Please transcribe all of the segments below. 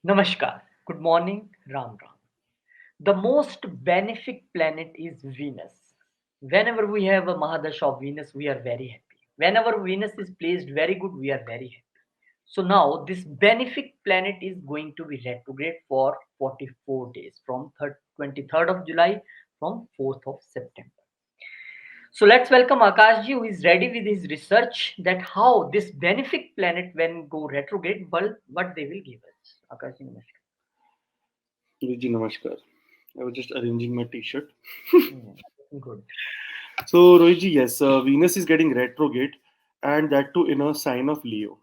Namaskar. Good morning, Ram Ram. The most benefic planet is Venus. Whenever we have a Mahadash of Venus, we are very happy. Whenever Venus is placed very good, we are very happy. So now this benefic planet is going to be retrograde for 44 days from 23rd of July from 4th of September. So let's welcome Akashji who is ready with his research that how this benefic planet when go retrograde, but what they will give us. Akashji, namaskar. Ji, namaskar. I was just arranging my t-shirt. Hmm, good. So, Rohitji, yes, Venus is getting retrograde, and that too in a sign of Leo.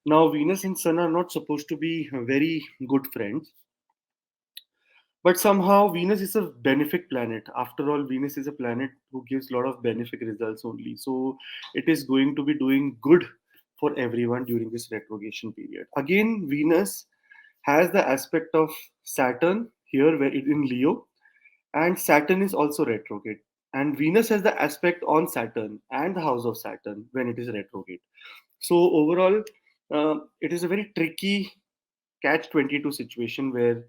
Now, Venus and Sun are not supposed to be very good friends, but somehow Venus is a benefic planet. After all, Venus is a planet who gives a lot of benefic results only. So, it is going to be doing good for everyone during this retrogration period. Again, Venus has the aspect of Saturn here, where it in Leo, and Saturn is also retrograde. And Venus has the aspect on Saturn and the house of Saturn when it is retrograde. So overall, it is a very tricky catch 22 situation where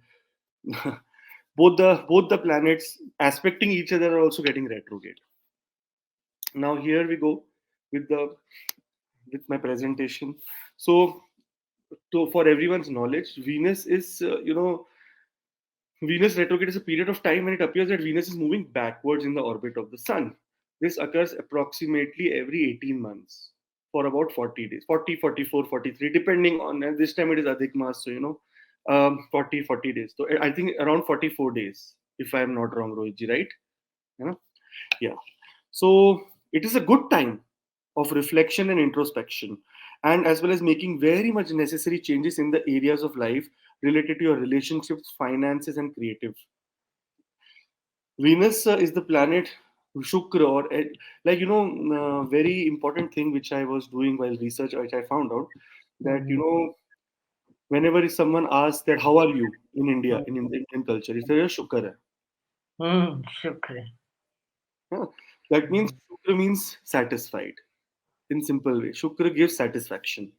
both the planets aspecting each other are also getting retrograde. Now here we go with the with my presentation. So for everyone's knowledge, Venus is Venus retrograde is a period of time when it appears that Venus is moving backwards in the orbit of the Sun. This occurs approximately every 18 months for about 40 days, 40, 44, 43, depending on, and this time it is Adhik Mas, so 40 days. So I think around 44 days, if I am not wrong, Rohitji, right? You know? Yeah. So it is a good time of reflection and introspection, and as well as making very much necessary changes in the areas of life related to your relationships, finances, and creative. Venus is the planet Shukra, or very important thing which I was doing while research, which I found out that Mhm. whenever someone asks that how are you in India, Mhm. in Indian culture, it's a Shukra. Hai. Shukra. Huh? That means Mhm. Shukra means satisfied in simple way. Shukra gives satisfaction.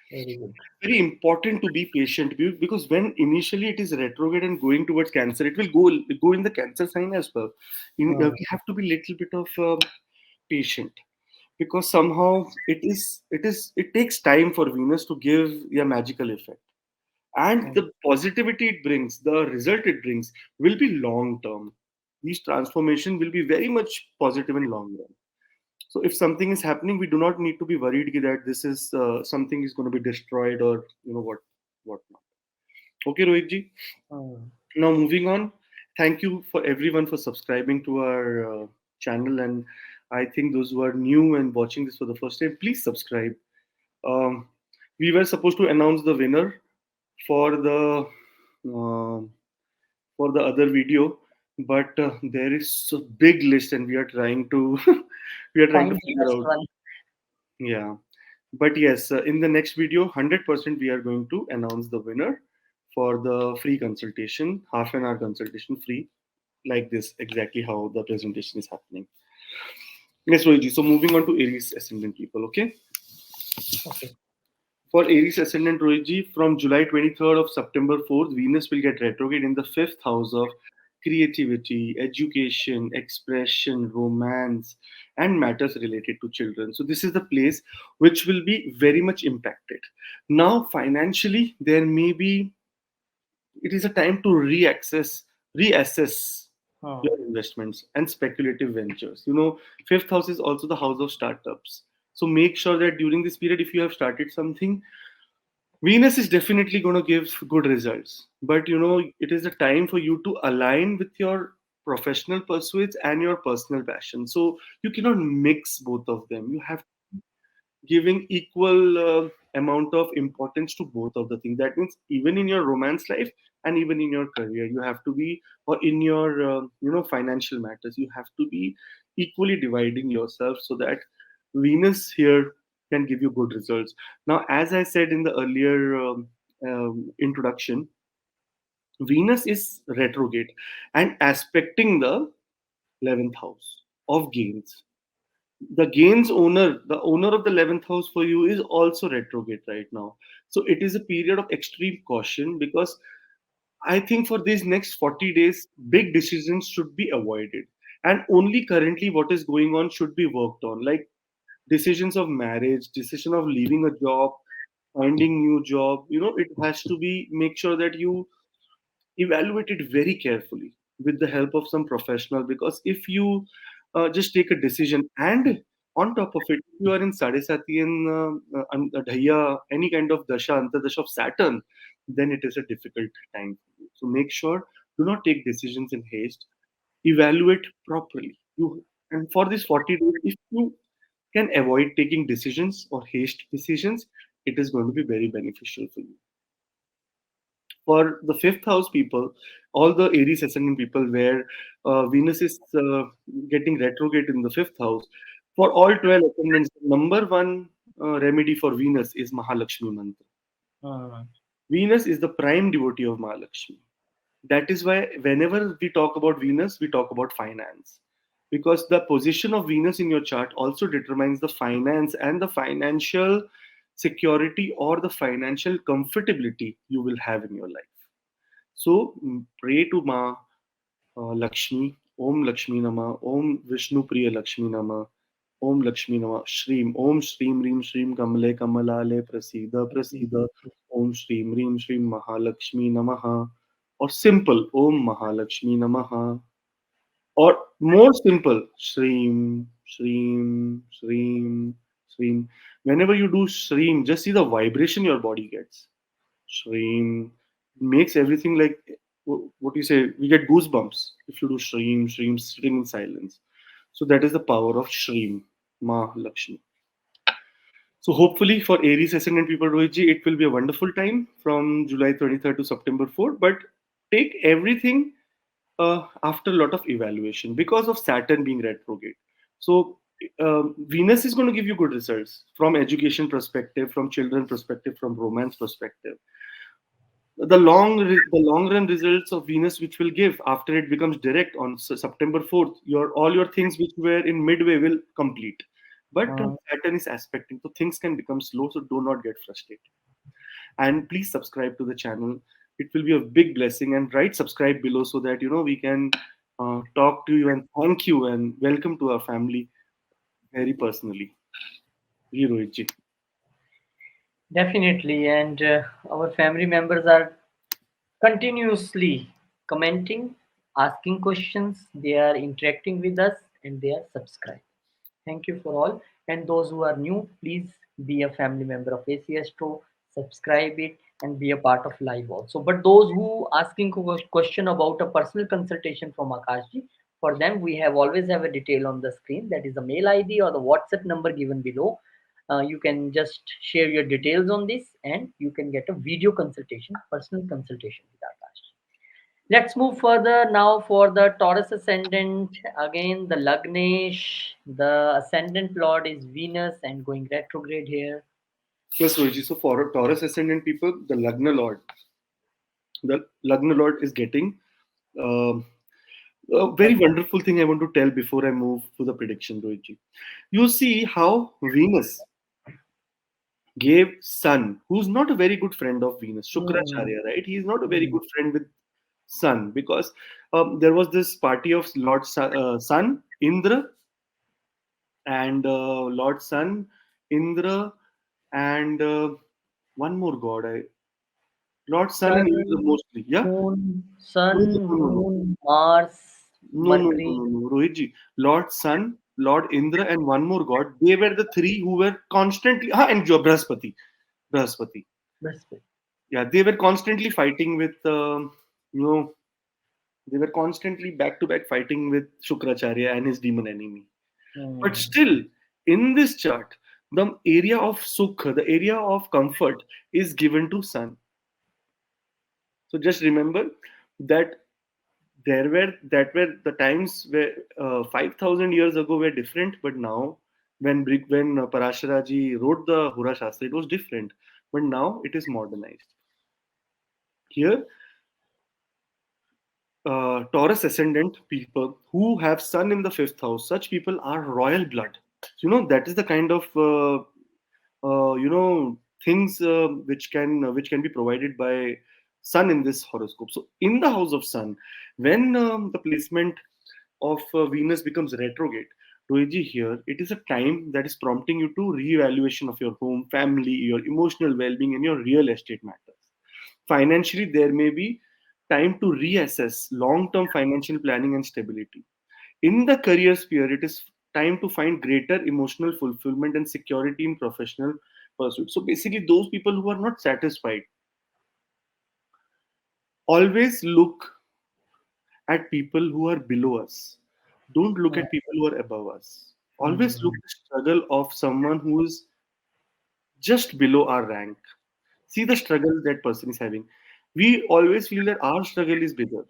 Very good. Very important to be patient because when initially it is retrograde and going towards Cancer, it will go in the Cancer sign as well. Mhm. We have to be little bit of patient because somehow it takes time for Venus to give a magical effect, and Mhm. the positivity it brings, the result it brings will be long term. These transformation will be very much positive in long run. So if something is happening, we do not need to be worried that this is something is going to be destroyed or what not. Okay, Rohit ji. Mhm. Now moving on. Thank you for everyone for subscribing to our channel, and I think those who are new and watching this for the first time, please subscribe. Um, we were supposed to announce the winner for uh, the other video, but there is a big list, and we are trying to we are trying to Find the figure best out. one. Yeah, but yes, in the next video, 100% we are going to announce the winner for the free consultation, half an hour consultation free, like this, exactly how the presentation is happening. Yes, Rohiji. So moving on to Aries ascendant people, okay? Okay. For Aries ascendant Rohiji, from July 23rd of September 4th, Venus will get retrograde in the fifth house of creativity, education, expression, romance, and matters related to children. So this is the place which will be very much impacted. Now, financially, there may be it is a time to reassess Mhm. your investments and speculative ventures. Fifth house is also the house of startups. So make sure that during this period, if you have started something, Venus is definitely going to give good results, but it is a time for you to align with your professional pursuits and your personal passion. So you cannot mix both of them. You have giving equal amount of importance to both of the things. That means even in your romance life and even in your career, you have to be, or in your financial matters, you have to be equally dividing yourself so that Venus here can give you good results. Now, as I said in the earlier introduction, Venus is retrograde and aspecting the 11th house of gains. The gains owner, the owner of the 11th house for you is also retrograde right now. So it is a period of extreme caution, because I think for these next 40 days, big decisions should be avoided. And only currently what is going on should be worked on, like decisions of marriage, decision of leaving a job, finding new job. It has to be, make sure that you evaluate it very carefully with the help of some professional, because if you just take a decision, and on top of it, if you are in Sadesati and Dhaiya, any kind of dasha, antardasha of Saturn, then it is a difficult time for you. So make sure, do not take decisions in haste, evaluate properly. And for these 40 days, if you can avoid taking decisions or haste decisions, it is going to be very beneficial for you. For the fifth house people, all the Aries ascendant people, where Venus is getting retrograde in the fifth house, for all 12 ascendants, number one remedy for Venus is Mahalakshmi mantra. Hmm. Venus is the prime devotee of Mahalakshmi. That is why whenever we talk about Venus, we talk about finance. Because the position of Venus in your chart also determines the finance and the financial security or the financial comfortability you will have in your life. So pray to Ma Lakshmi, Om Lakshmi Nama, Om Vishnu Priya Lakshmi Nama, Om Lakshmi Nama, Shreem, Om Shreem Reem Shreem Kamale Kamalale Prasida Prasida, Om Shreem Reem Shreem Mahalakshmi Namaha, or simple Om Mahalakshmi Namaha, or more simple Shreem, Shreem, Shreem, Shreem. Whenever you do Shreem, just see the vibration your body gets. Shreem makes everything like, what do you say? We get goosebumps if you do Shreem, Shreem, sitting in silence. So that is the power of Shreem, Ma Lakshmi. So hopefully for Aries ascendant people, Rohitji, it will be a wonderful time from July 23rd to September 4th. But take everything after a lot of evaluation because of Saturn being retrograde. So Venus is going to give you good results from education perspective, from children perspective, from romance perspective. The long run results of Venus, which will give after it becomes direct on September 4th, your all your things which were in midway will complete. But Hmm. Saturn is aspecting, so things can become slow. So do not get frustrated. And please subscribe to the channel. It will be a big blessing. And write subscribe below so that we can talk to you and thank you and welcome to our family very personally. Rohitji. Definitely, and our family members are continuously commenting, asking questions. They are interacting with us, and they are subscribing. Thank you for all. And those who are new, please be a family member of AC Astro, subscribe it, and be a part of live also. But those who asking question about a personal consultation from Akashji, for them we have always have a detail on the screen. That is the mail ID or the WhatsApp number given below. You can just share your details on this, and you can get a video consultation, personal consultation with Akash. Let's move further now for the Taurus ascendant. Again, the Lagnesh, the ascendant lord is Venus and going retrograde here. Yes, Rohitji. So for Taurus ascendant people, the Lagna Lord is getting um a very wonderful thing I want to tell before I move to the prediction, Rohitji. You see how Venus gave Sun, who's not a very good friend of Venus, Hmm. Shukracharya, right? He's not a very Hmm. good friend with Sun, because there was this party of Sun, Indra, and Lord Sun, Indra, and one more god. Lord Sun and Indra Sun, mostly. Yeah? Sun, No, no, no, no, no. Moon, Mars, No, no, no, Mercury, no, no. Rohitji. Lord Sun, Lord Indra, and one more god. They were the three who were constantly. And Brahaspati. Brahaspati. Brisbane. Yeah, they were constantly fighting with, you know, they were constantly back to back fighting with Shukracharya and his demon enemy. But Hmm. still, in this chart, the area of Sukha, the area of comfort, is given to Sun. So just remember that that were the times where 5,000 years ago were different, but now when Parasharaji wrote the Hura Shastra, it was different. But now it is modernized. Here, Taurus ascendant people who have Sun in the fifth house, such people are royal blood. That is the kind of things which can be provided by sun in this horoscope. So in the house of sun, when the placement of Venus becomes retrograde, Rohitji, here it is a time that is prompting you to reevaluation of your home, family, your emotional well-being, and your real estate matters. Financially, there may be time to reassess long-term financial planning and stability. In the career sphere, it is time to find greater emotional fulfillment and security in professional pursuits. So basically, those people who are not satisfied, always look at people who are below us. Don't look at people who are above us. Always look Mm, at the struggle of someone who is just below our rank. See the struggle that person is having. We always feel that our struggle is bigger.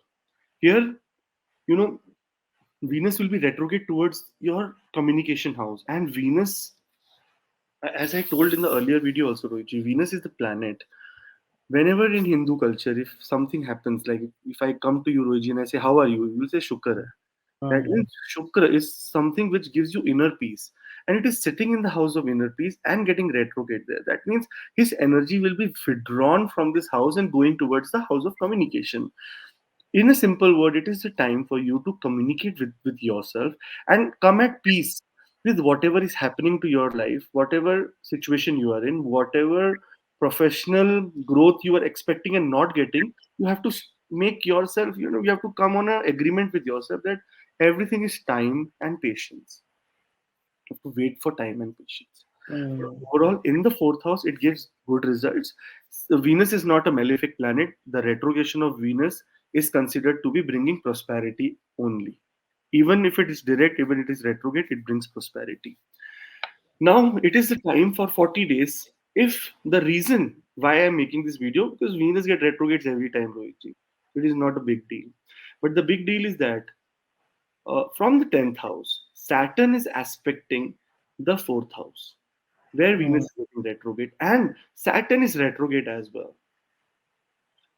Here, you know, Venus will be retrograde towards your communication house. And Venus, as I told in the earlier video also, Rohit, Venus is the planet. Whenever in Hindu culture, if something happens, like if I come to you, Rohit, and I say, how are you? You will say Shukra. That mm, means Shukra is something which gives you inner peace. And it is sitting in the house of inner peace and getting retrograde there. That means his energy will be withdrawn from this house and going towards the house of communication. In a simple word, it is the time for you to communicate with yourself and come at peace with whatever is happening to your life, whatever situation you are in, whatever professional growth you are expecting and not getting. You have to make yourself, you have to come on an agreement with yourself that everything is time and patience. You have to wait for time and patience. But mm, overall, in the fourth house, it gives good results. So Venus is not a malefic planet. The retrogression of Venus is considered to be bringing prosperity only. Even if it is direct, even if it is retrograde, it brings prosperity. Now it is the time for 40 days. If the reason why I'm making this video, because Venus get retrogrades every time, Rohit, it is not a big deal. But the big deal is that from the 10th house, Saturn is aspecting the fourth house where Venus mm, is getting retrograde, and Saturn is retrograde as well.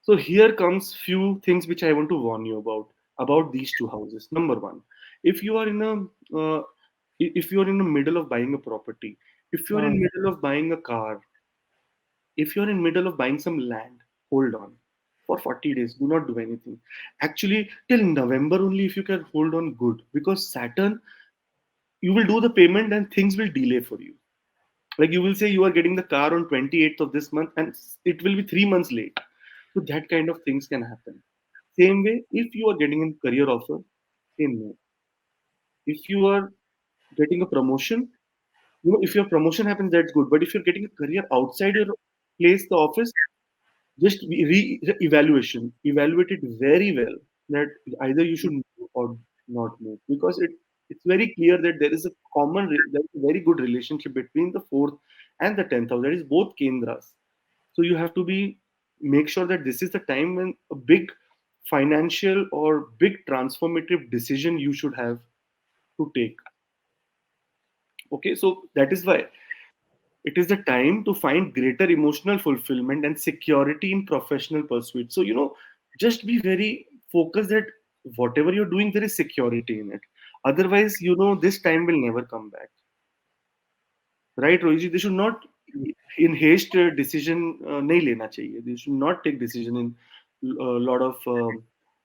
So here comes few things which I want to warn you about these two houses. Number one, if you are in a if you are in the middle of buying a property, if you are in mm, middle of buying a car, if you are in middle of buying some land, hold on for 40 days. Do not do anything. Actually, till November only, if you can hold on, good, because Saturn, you will do the payment and things will delay for you. Like you will say you are getting the car on 28th of this month and it will be 3 months late. So that kind of things can happen. Same way, if you are getting a career offer, say no. If you are getting a promotion, if your promotion happens, that's good. But if you're getting a career outside your place, the office, just evaluation, evaluate it very well that either you should move or not move, because it's very clear that there is a there is a very good relationship between the fourth and the 10th house. That is both kendras. So you have to be make sure that this is the time when a big financial or big transformative decision you should have to take. Okay, so that is why it is the time to find greater emotional fulfillment and security in professional pursuits. So, just be very focused that whatever you're doing, there is security in it. Otherwise, this time will never come back. Right, Rohit? They should not in haste decision nahi lena chahiye. They should not take decision in a lot of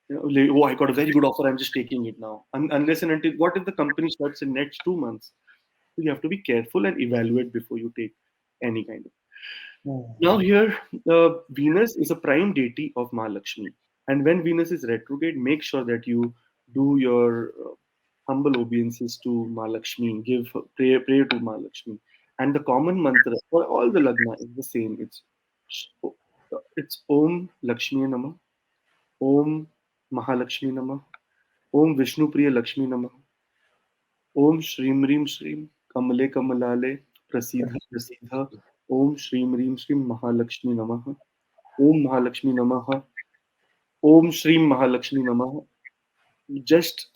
like, oh, I got a very good offer, I'm just taking it now. Unless and until, what if the company shuts in next 2 months? So you have to be careful and evaluate before you take any kind of. mm, Now here, Venus is a prime deity of Mahalakshmi, and when Venus is retrograde, make sure that you do your humble obeisances to Mahalakshmi, give pray to Mahalakshmi, and the common mantra for all the lagna is the same. It's Om Lakshmi Namah, Om Mahalakshmi Namah, Om Vishnu Priya Lakshmi Namah, Om Shrim Rim Shrim Kamale Kamalale Prasidha Prasidha, Om Shrim Rim Shrim Mahalakshmi Namah, Om Mahalakshmi Namaha. Om Shrim Mahalakshmi Namaha. Just,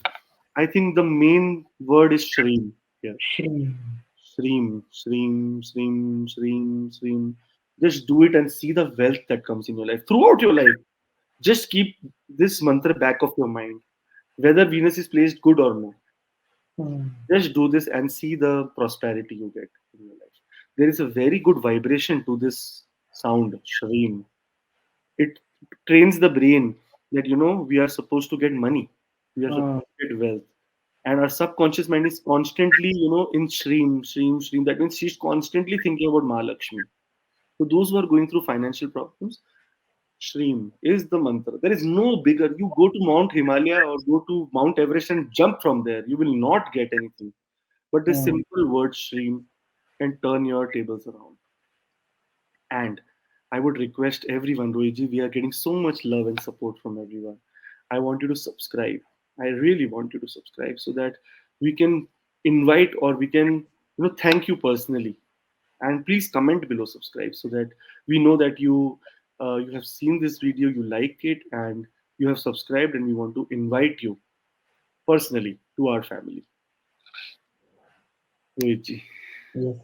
I think the main word is Shrim here. Shri. Shrim, Shrim, Shrim, Shrim, Shrim. Just do it and see the wealth that comes in your life. Throughout your life, just keep this mantra back of your mind. Whether Venus is placed good or no. Mm, Just do this and see the prosperity you get in your life. there is a very good vibration to this sound, shreem. It trains the brain that we are supposed to get money, we are Mm. supposed to get wealth, and our subconscious mind is constantly in shreem, shreem, shreem. That means she's constantly thinking about Mahalakshmi. So those who are going through financial problems, Shreem is the mantra. There is no bigger. You go to Mount Himalaya or go to Mount Everest and jump from there. You will not get anything. But the Mm. simple word Shreem can turn your tables around. And I would request everyone, Rohiji, we are getting so much love and support from everyone. I want you to subscribe. I really want you to subscribe so that we can invite or we can, thank you personally. And please comment below, subscribe so that we know that you have seen this video, you like it, and you have subscribed, and we want to invite you personally to our family. Rohitji. Yes.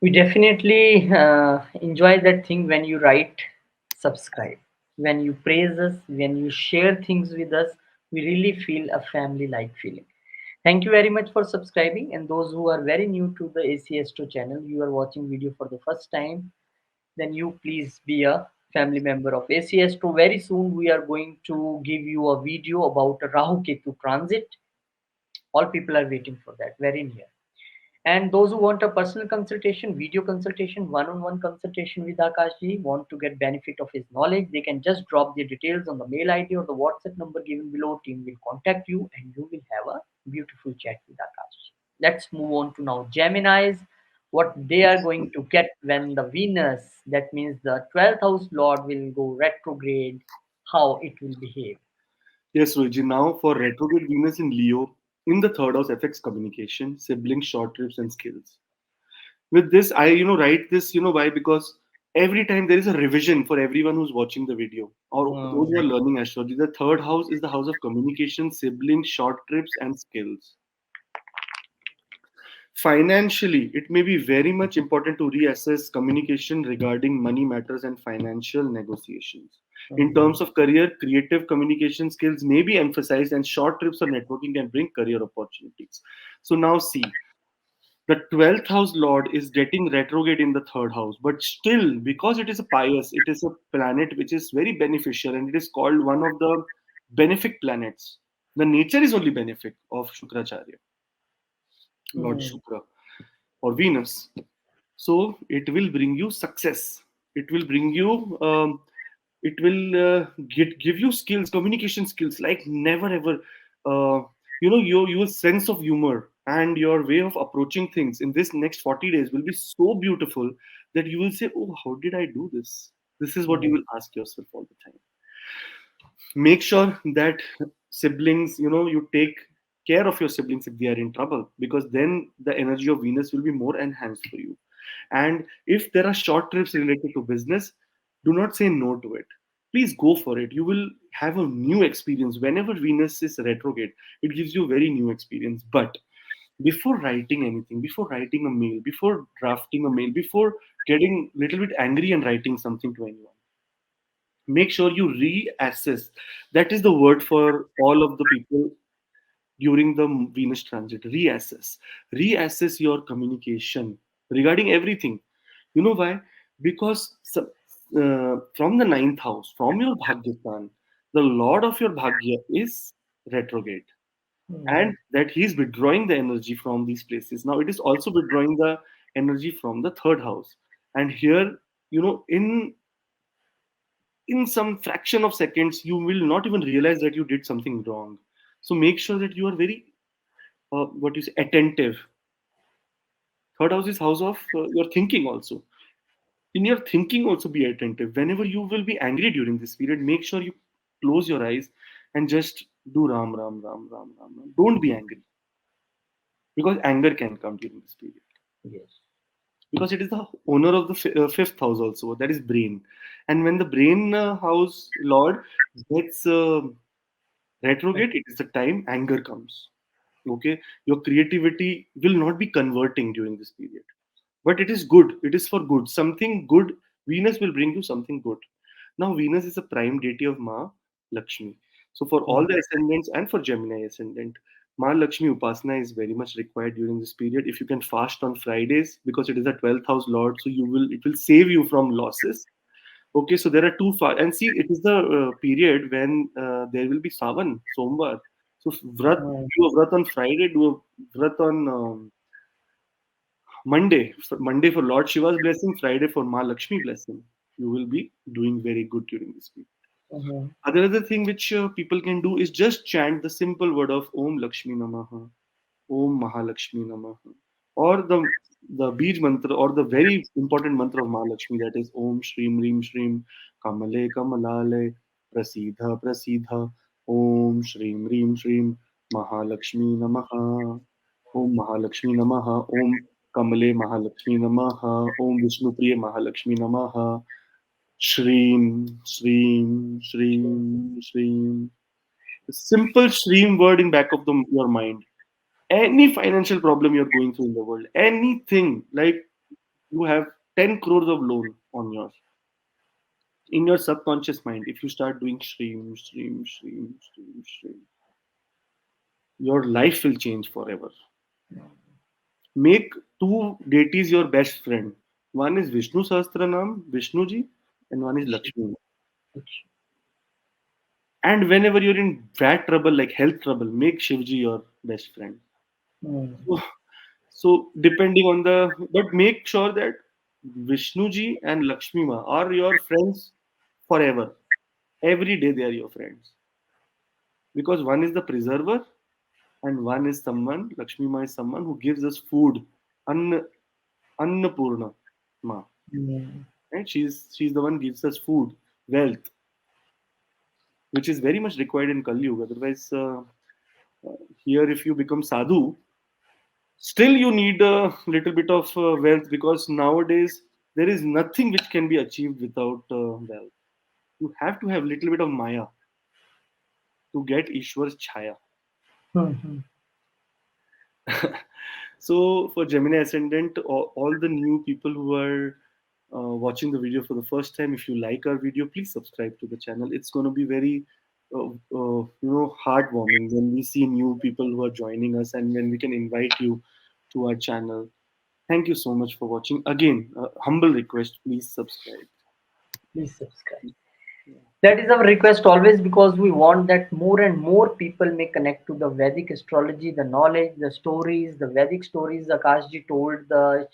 We definitely enjoy that thing when you write subscribe, when you praise us, when you share things with us. We really feel a family like feeling. Thank you very much for subscribing. And those who are very new to the ACS2 channel, you are watching video for the first time, then you please be a family member of ACS2. Very soon we are going to give you a video about Rahu Ketu transit. All people are waiting for that very near. And those who want a personal consultation, video consultation, one-on-one consultation with Akashji, want to get benefit of his knowledge, they can just drop their details on the mail ID or the WhatsApp number given below. Team will contact you and you will have a beautiful chat with Akashji. Let's move on to now Gemini's, what they are going to get when the Venus, that means the 12th house Lord, will go retrograde, how it will behave. Yes, Rohitji. Now for retrograde Venus in Leo, in the third house affects communication, siblings, short trips, and skills. With this, I write this. Why? Because every time there is a revision for everyone who's watching the video or those who are Hmm. learning astrology. The third house is the house of communication, siblings, short trips, and skills. Financially, it may be very much important to reassess communication regarding money matters and financial negotiations. In Hmm. terms of career, creative communication skills may be emphasized, and short trips or networking can bring career opportunities. So, now see, the 12th house lord is getting retrograde in the third house, but still, because it is a pious, it is a planet which is very beneficial, and it is called one of the benefic planets. The nature is only benefic of Shukracharya, Lord Hmm. Shukra, or Venus. So it will bring you success. It will bring you. It will give you skills, communication skills like never ever. Your sense of humor and your way of approaching things in this next 40 days will be so beautiful that you will say, "Oh, how did I do this?" This is what you Hmm. will ask yourself all the time. Make sure that siblings, you take care of your siblings if they are in trouble, because then the energy of Venus will be more enhanced for you. And if there are short trips related to business, do not say no to it. Please go for it. You will have a new experience. Whenever Venus is retrograde, it gives you a very new experience. But before writing anything, before writing a mail, before drafting a mail, before getting a little bit angry and writing something to anyone, make sure you reassess. That is the word for all of the people during the Venus transit. Reassess your communication regarding everything. You know why? Because from the ninth house, from your bhagyastan, the lord of your bhagya is retrograde, Hmm. and that he is withdrawing the energy from these places. Now it is also withdrawing the energy from the third house, and here, in some fraction of seconds you will not even realize that you did something wrong. So make sure that you are very what you say, attentive. Third house is house of your thinking also. In your thinking also be attentive. Whenever you will be angry during this period, make sure you close your eyes and just do ram ram ram ram ram ram. Don't be angry, because anger can come during this period, Yes. because it is the owner of the fifth house also, that is brain. And when the brain house lord gets retrograde, it is the time anger comes. Okay, your creativity will not be converting during this period, but it is good, it is for good, something good. Venus will bring you something good. Now Venus is a prime deity of Ma Lakshmi. So for all Hmm. the ascendants and for Gemini ascendant, Ma Lakshmi Upasana is very much required during this period. If you can fast on Fridays, because it is a 12th house Lord, so it will save you from losses. Okay, so there are two fast, and see, it is the period when there will be Savan, Somvar. So Mm, do a vrat on Friday, do a vrat on Monday. Monday for Lord Shiva's blessing, Friday for Ma Lakshmi blessing. You will be doing very good during this period. mhm, Another thing which people can do is just chant the simple word of Om Lakshmi Namaha, Om Mahalakshmi Namaha, or the Bij mantra or the very important mantra of Mahalakshmi, that is Om Shrim Rim Shrim Kamale Kamalale Prasidha Prasidha Om Shrim Rim Shrim Mahalakshmi Namaha, Om Mahalakshmi Namaha, Om Kamale Mahalakshmi Namaha, Om Vishnu Priya Mahalakshmi Namaha, Shreem, Shreem, sure. Shreem, Shreem. The simple Shreem word in back of your mind. Any financial problem you're going through in the world, anything like you have 10 crores of loan on yours, in your subconscious mind, if you start doing Shreem, Shreem, Shreem, Shreem, Shreem, your life will change forever. Make two deities your best friend. One is Vishnu Sahasranam, Vishnuji, and one is Sure. Lakshmi. And whenever you're in bad trouble, like health trouble, make Shivji your best friend. Mm, So, so depending on but make sure that Vishnuji and Lakshmi Ma are your friends forever. Every day they are your friends. Because one is the preserver and one is someone, Lakshmi Ma is someone who gives us food. Anna, Annapurna Ma. mm, Right? She's the one who gives us food, wealth, which is very much required in Kali Yuga. Otherwise, here if you become sadhu, still you need a little bit of wealth, because nowadays there is nothing which can be achieved without wealth. You have to have little bit of maya to get Ishwar's chaya. mhm. So for Gemini Ascendant, all the new people who are watching the video for the first time, if you like our video, please subscribe to the channel. It's going to be very heartwarming when we see new people who are joining us, and when we can invite you to our channel. Thank you so much for watching. Again, humble request, please subscribe. Please subscribe. That is our request always, because we want that more and more people may connect to the Vedic astrology, the knowledge, the stories, the Vedic stories Akashji told, the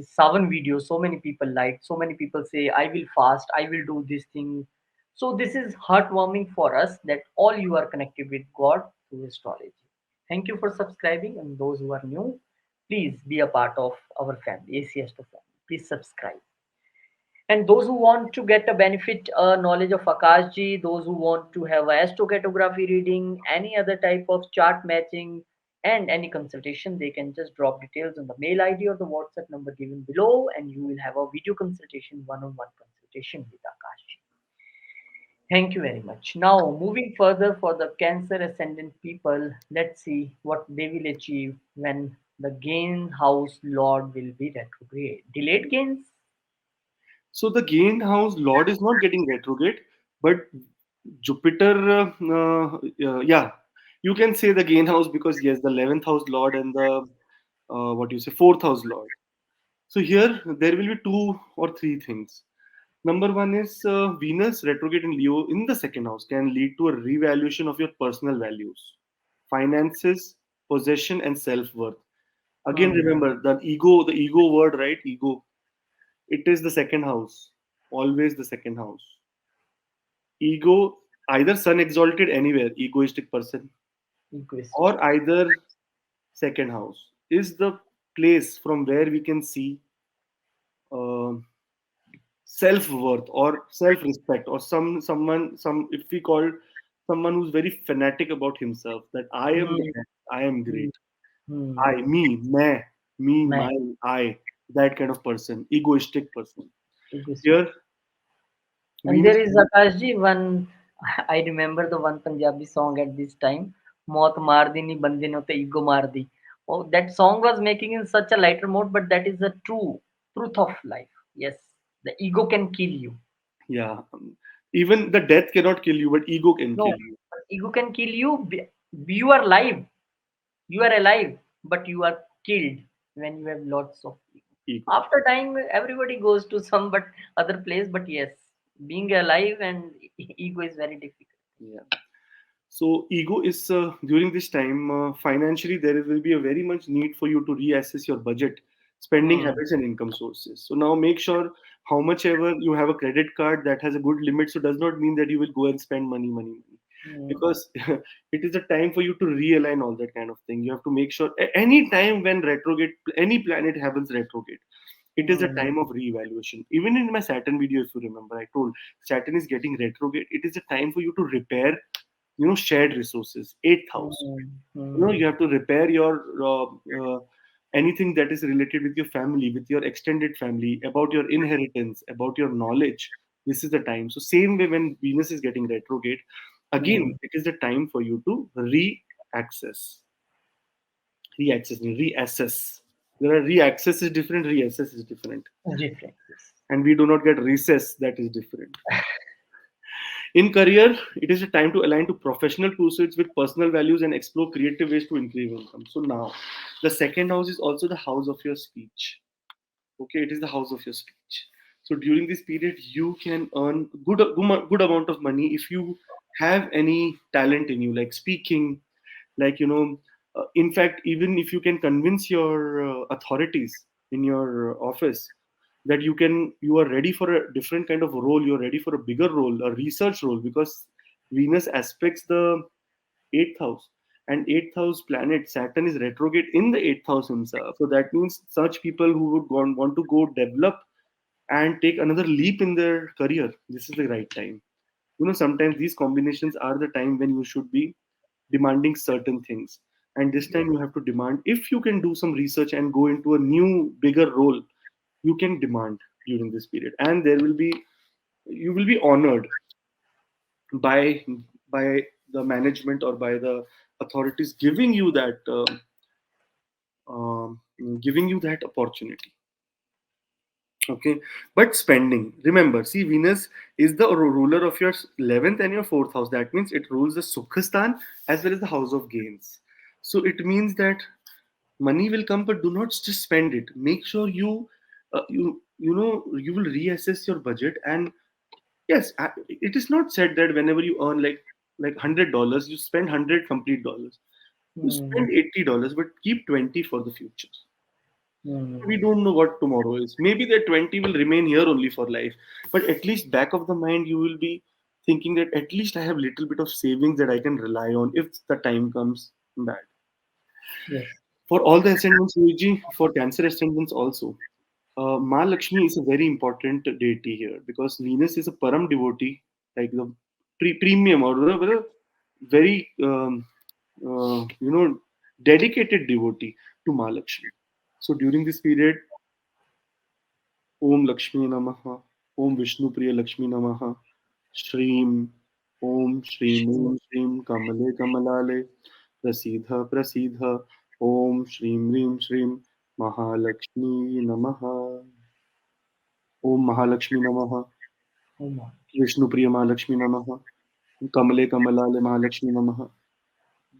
Savan video. So many people liked. So many people say, "I will fast. I will do this thing." So this is heartwarming for us that all you are connected with God through astrology. Thank you for subscribing, and those who are new, please be a part of our family, AC Astro family. Please subscribe. And those who want to get a benefit knowledge of Akashji, those who want to have a astrocartography reading, any other type of chart matching, and any consultation, they can just drop details on the mail ID or the WhatsApp number given below, and you will have a video consultation, one-on-one consultation with Akashji. Thank you very much. Now, moving further for the Cancer ascendant people, let's see what they will achieve when the gain house lord will be retrograde. Delayed gains? So the gain house Lord is not getting retrograde, but Jupiter, yeah, you can say the gain house, because yes, the 11th house Lord and the what you say 4th house Lord. So here there will be two or three things. Number one is Venus retrograde in Leo in the second house can lead to a revaluation of your personal values, finances, possession, and self worth. Again, Hmm. remember the ego word, right? Ego. It is the second house, always the second house. Ego, either sun exalted anywhere, egoistic person, Egoistic. or either second house is the place from where we can see uh, self worth or self respect, or some if we call someone who's very fanatic about himself, that I am the Hmm. best, I am Hmm. great, Hmm. me, Man, my, I, that kind of person, egoistic person. egoistic. Here, And Venus. there is Akashji one. I remember the one Punjabi song at this time. Maut maar di ni bande no te ego maar di. Oh, that song was making in such a lighter mode, but that is the truth of life. Yes, the ego can kill you. Yeah, even the death cannot kill you, but ego can No, kill you. but ego can kill you. You are alive. You are alive, but you are killed when you have lots of ego. Ego. After time, everybody goes to some but other place. But yes, being alive and ego is very difficult. Yeah. So ego is during this time financially there will be a very much need for you to reassess your budget, spending Hmm. habits and income sources. So now make sure how much ever you have a credit card that has a good limit. So does not mean that you will go and spend money, Hmm. because it is a time for you to realign all that kind of thing. You have to make sure any time when retrograde, any planet happens retrograde, it is a Hmm. time of reevaluation. Even in my Saturn video, if you remember, I told Saturn is getting retrograde. It is a time for you to repair, shared resources. Eighth house. Hmm. You Hmm. have to repair your anything that is related with your family, with your extended family, about your inheritance, about your knowledge. This is the time. So same way when Venus is getting retrograde, again Hmm. it is the time for you to re-access, reassess. There are re-access is different, reassess is different, Different. Yes. and we do not get recess. That is different. In career, it is a time to align to professional pursuits with personal values and explore creative ways to increase income. So now, the second house is also the house of your speech. Okay, it is the house of your speech. So during this period, you can earn good amount of money if you have any talent in you, like speaking, like in fact, even if you can convince your authorities in your office that you are ready for a different kind of role, you're ready for a bigger role, a research role, because Venus aspects the eighth house, and eighth house planet Saturn is retrograde in the eighth house himself. So that means such people who would want to go develop and take another leap in their career, this is the right time. Sometimes these combinations are the time when you should be demanding certain things, and this time you have to demand. If you can do some research and go into a new bigger role, you can demand during this period, and there will be you will be honored by the management or by the authorities um, giving you that opportunity. Okay, but spending. Remember, see, Venus is the ruler of your 11th and your fourth house. That means it rules the Sukhastan as well as the house of gains. So it means that money will come, but do not just spend it. Make sure you will reassess your budget. And yes, it is not said that whenever you earn like $100, you spend 100 complete dollars. You Hmm. spend $80, but keep 20 for the future. We Hmm. don't know what tomorrow is. Maybe that 20 will remain here only for life, but at least back of the mind you will be thinking that at least I have little bit of savings that I can rely on if the time comes bad. Yes. For all the ascendants, Luigi, for Cancer ascendants also, Ma Lakshmi is a very important deity here because Venus is a Param devotee, like the premium or the very dedicated devotee to Ma Lakshmi. So during this period, Om Lakshmi Namaha, Om Vishnu Priya Lakshmi Namaha, Shreem, Om Shreem Om Shreem Kamale Kamalale, Prasidha Prasidha, Om Shreem Reem Shreem Mahalakshmi Namaha, Om Mahalakshmi Namaha, Oh my. Vishnu Priya Mahalakshmi Namaha, Kamale Kamalale Mahalakshmi Namaha.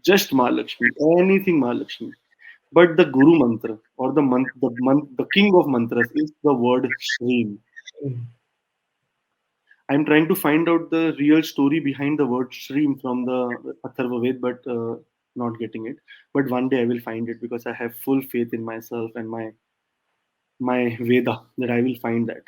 Just Mahalakshmi, anything Mahalakshmi. But the Guru mantra or the king of mantras is the word Shreem. Hmm. I'm trying to find out the real story behind the word Shreem from the Atharva Ved, but not getting it. But one day I will find it because I have full faith in myself and my Veda that I will find that.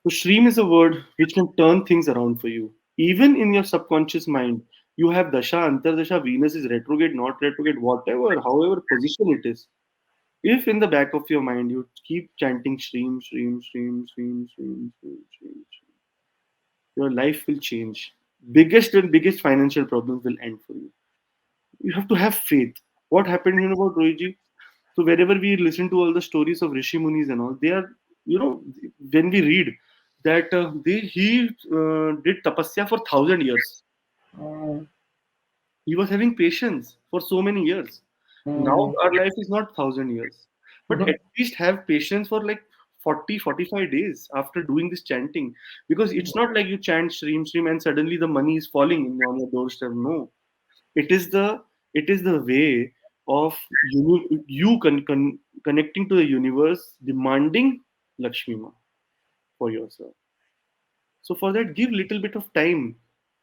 So Shreem is a word which can turn things around for you. Even in your subconscious mind, you have Dasha, Antardasha, Venus is retrograde, not retrograde, whatever, however position it is. If in the back of your mind you keep chanting Shreem, Shreem, Shreem, Shreem, Shreem, Shreem, Shreem, Shreem, your life will change. Biggest financial problems will end for you. You have to have faith. What happened, about Rohiji? So wherever we listen to all the stories of Rishi Munis and all, they are, when we read that he did tapasya for 1,000 years. Hmm. He was having patience for so many years. Now Hmm. our life is not 1,000 years, but at least have patience for like 40, 45 days after doing this chanting, because it's not like you chant stream stream and suddenly the money is falling on your doorstep. No, it is the way. of connecting to the universe, demanding Lakshmi Ma for yourself. So for that, give little bit of time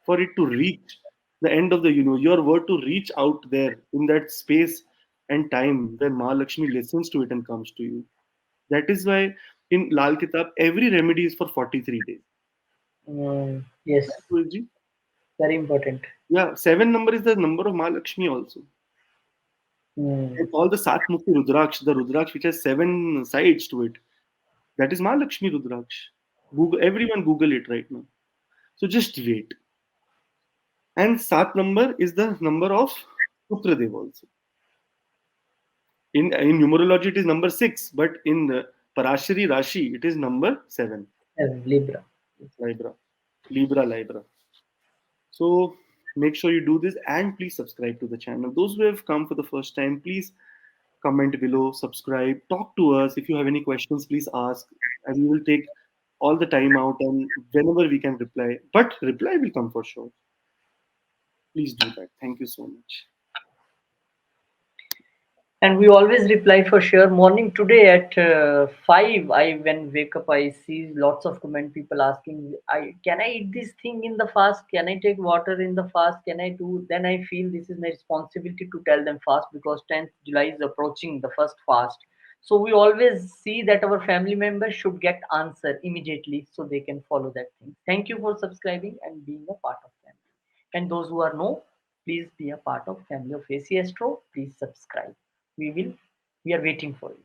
for it to reach the end of the universe. Your word to reach out there in that space and time where Mahalakshmi listens to it and comes to you. That is why in Lal Kitab, every remedy is for 43 days. Yes, Right, Guruji? very important. Yeah, seven number is the number of Mahalakshmi also. Mm. And all the Satmukhi Rudraksh, the Rudraksh which has seven sides to it, that is Mahalakshmi Rudraksh. Google, everyone Google it right now. So just wait. And Sat number is the number of Sukradev also. In numerology, it is number six, but in the Parashari Rashi, it is number seven. Libra. Libra. Libra, Libra. So make sure you do this and please subscribe to the channel. Those who have come for the first time, please comment below, subscribe, talk to us. If you have any questions, please ask, and we will take all the time out and whenever we can reply. But reply will come for sure. Please do that. Thank you so much. And we always reply for sure. Morning today at 5, I when wake up, I see lots of comment people asking, I can I eat this thing in the fast? Can I take water in the fast? Can I do? Then I feel this is my responsibility to tell them fast because 10th July is approaching the first fast. So we always see that our family members should get answer immediately so they can follow that thing. Thank you for subscribing and being a part of family. And those who are no, please be a part of family of AC Astro. Please subscribe. We will. We are waiting for you.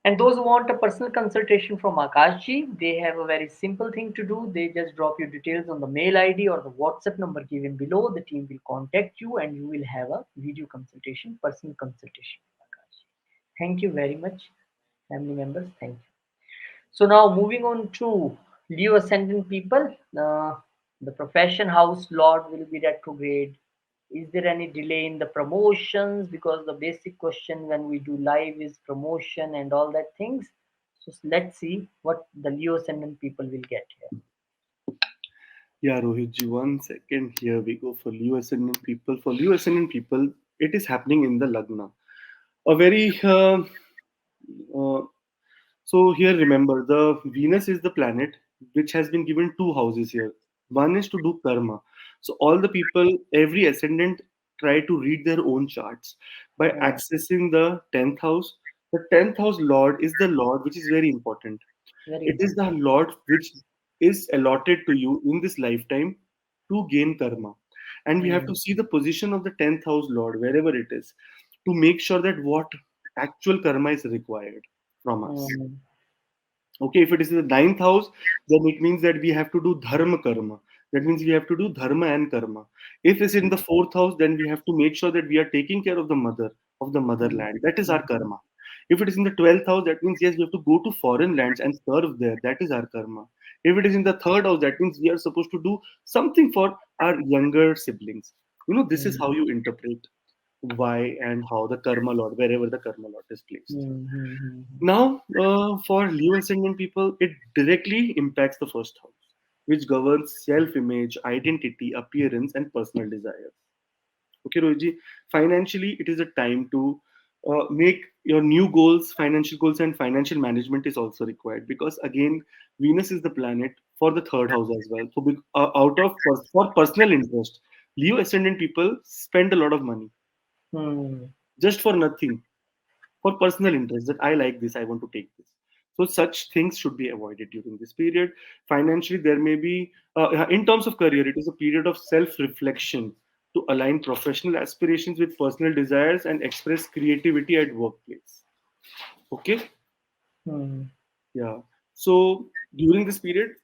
And those who want a personal consultation from Akashji, they have a very simple thing to do. They just drop your details on the mail ID or the WhatsApp number given below. The team will contact you and you will have a video consultation, personal consultation with Akashji. Thank you very much, family members. Thank you. So now moving on to Leo ascendant people, the profession house lord will be retrograde. Is there any delay in the promotions? Because the basic question when we do live is promotion and all that things. So let's see what the Leo ascendant people will get here. Yeah, Rohitji, 1 second. Here we go for Leo Ascendant people. For Leo Ascendant people, it is happening in the Lagna. A very uh, So here remember the Venus is the planet which has been given two houses here. One is to do karma. So all the people, every ascendant try to read their own charts by Hmm, accessing the 10th house. The 10th house lord is the lord which is very important. very It is the important. lord which is allotted to you in this lifetime to gain karma. And we have Hmm, to see the position of the 10th house lord wherever it is to make sure that what actual karma is required from us. hmm, Okay, if it is in the ninth house, then it means that we have to do dharma karma. That means we have to do dharma and karma. If it's in the fourth house, then we have to make sure that we are taking care of the mother, of the hmm, motherland. That is our hmm, karma. If it is in the 12th house, that means yes, we have to go to foreign lands and serve there. That is our karma. If it is in the third house, that means we are supposed to do something for our younger siblings. This is hmm, how you interpret why and how the karma lord, wherever the karma lord is placed. hmm, hmm, hmm, Now, for Leo ascendant people, it directly impacts the first house, which governs self image, identity, appearance, and personal desires. Okay, Rohitji, financially, it is a time to make your new goals, financial goals, and financial management is also required because, again, Venus is the planet for the third house as well. So, for personal interest, Leo ascendant people spend a lot of money hmm, just for nothing for personal interest that I like this, I want to take this. So such things should be avoided during this period. Financially, there may be, in terms of career, it is a period of self-reflection to align professional aspirations with personal desires and express creativity at workplace. Okay, hmm, yeah. So during this period,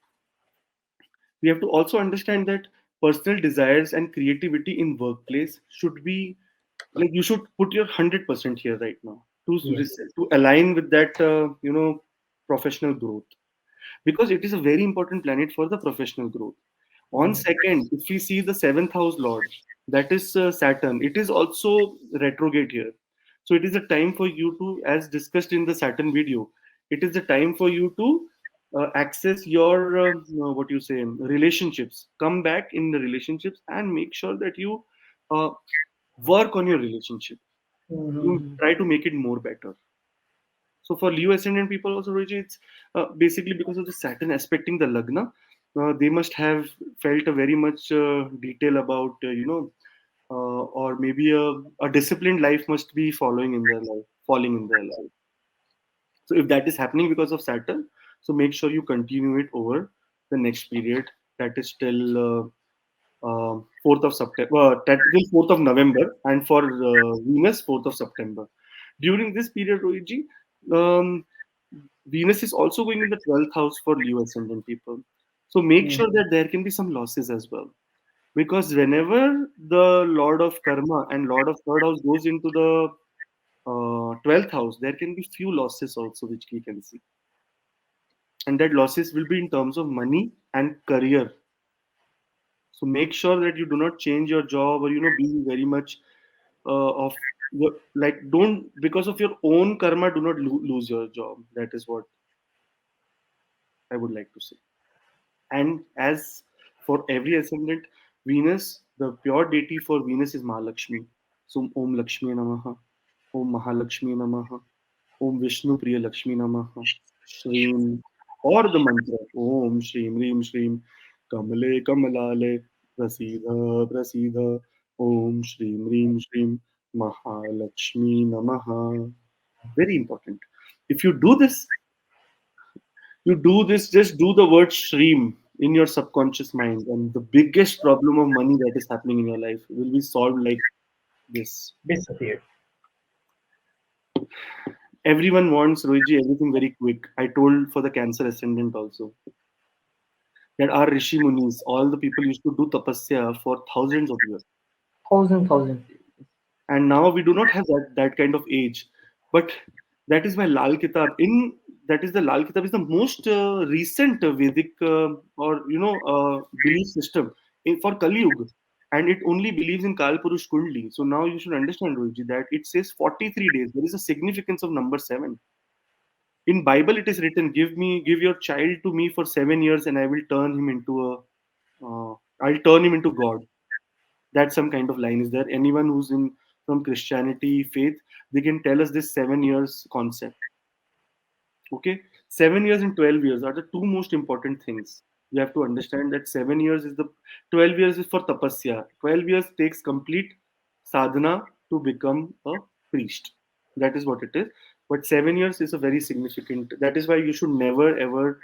we have to also understand that personal desires and creativity in workplace should be like you should put your 100% here right now to yes. to align with that professional growth because it is a very important planet for the professional growth. On Hmm, second, if we see the seventh house lord, that is Saturn, it is also retrograde here. So it is a time for you to, as discussed in the Saturn video, it is the time for you to access your what you say relationships. Come back in the relationships and make sure that you uh, work on your relationship. Mm-hmm. Try to make it more better. So for Leo ascendant people also, Rohit, it's basically because of the Saturn aspecting the Lagna. They must have felt a very much detail about, or maybe a disciplined life must be following in their life, falling in their life. So if that is happening because of Saturn, so make sure you continue it over the next period. That is till 4th of September, till 4th of November, and for Venus, 4th of September. During this period, Rohitji, um, Venus is also going in the 12th house for Leo ascendant people. So make sure Mm-hmm. that there can be some losses as well. Because whenever the Lord of Karma and Lord of third house goes into the 12th house, there can be few losses also, which we can see. And that losses will be in terms of money and career. So make sure that you do not change your job, or be very much of your, like, don't, because of your own karma, do not lose your job. That is what I would like to say. And as for every ascendant, Venus, the pure deity for Venus is Mahalakshmi. So Om Lakshmi Namaha, Om Mahalakshmi Namaha, Om Vishnu Priya Lakshmi Namaha, Shreem, or the mantra Om Shreem Reem Shreem Kamale Kamalale Prasidha Prasidha Om Shreem Reem Shreem Mahalakshmi Namaha. Very important. If you do this, just do the word Shreem in your subconscious mind, and the biggest problem of money that is happening in your life will be solved like this. Disappeared. Everyone wants, Rohiji, everything very quick. I told for the Cancer ascendant also that our Rishi Munis, all the people used to do tapasya for thousands of years. Thousand. And now we do not have that kind of age. But that is why Lal Kitab, that is the Lal Kitab is the most recent Vedic belief system for Kali Yuga. And it only believes in Kal Purush Kundli. So now you should understand, Rohiji, that it says 43 days. There is a significance of number 7. In Bible it is written, give your child to me for 7 years, and I will turn him into a I'll turn him into God. That's some kind of line. Is there anyone who's in from Christianity faith? They can tell us this 7 years concept. Okay, 7 years and 12 years are the two most important things. You have to understand that 7 years is the 12 years is for tapasya. 12 years takes complete sadhana to become a priest. That is what it is. But 7 years is a very significant. That is why you should never ever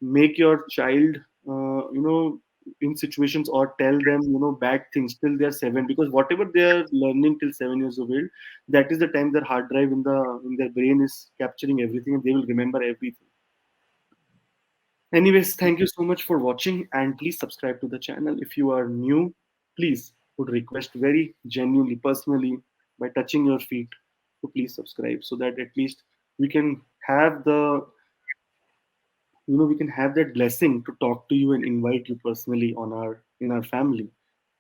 make your child, in situations, or tell them, bad things till they're 7, because whatever they're learning till 7 years of age, that is the time their hard drive in their brain is capturing everything, and they will remember everything. Anyways, thank you so much for watching, and please subscribe to the channel. If you are new, please would request very genuinely, personally, by touching your feet, to please subscribe, so that at least we can have we can have that blessing to talk to you and invite you personally in our family,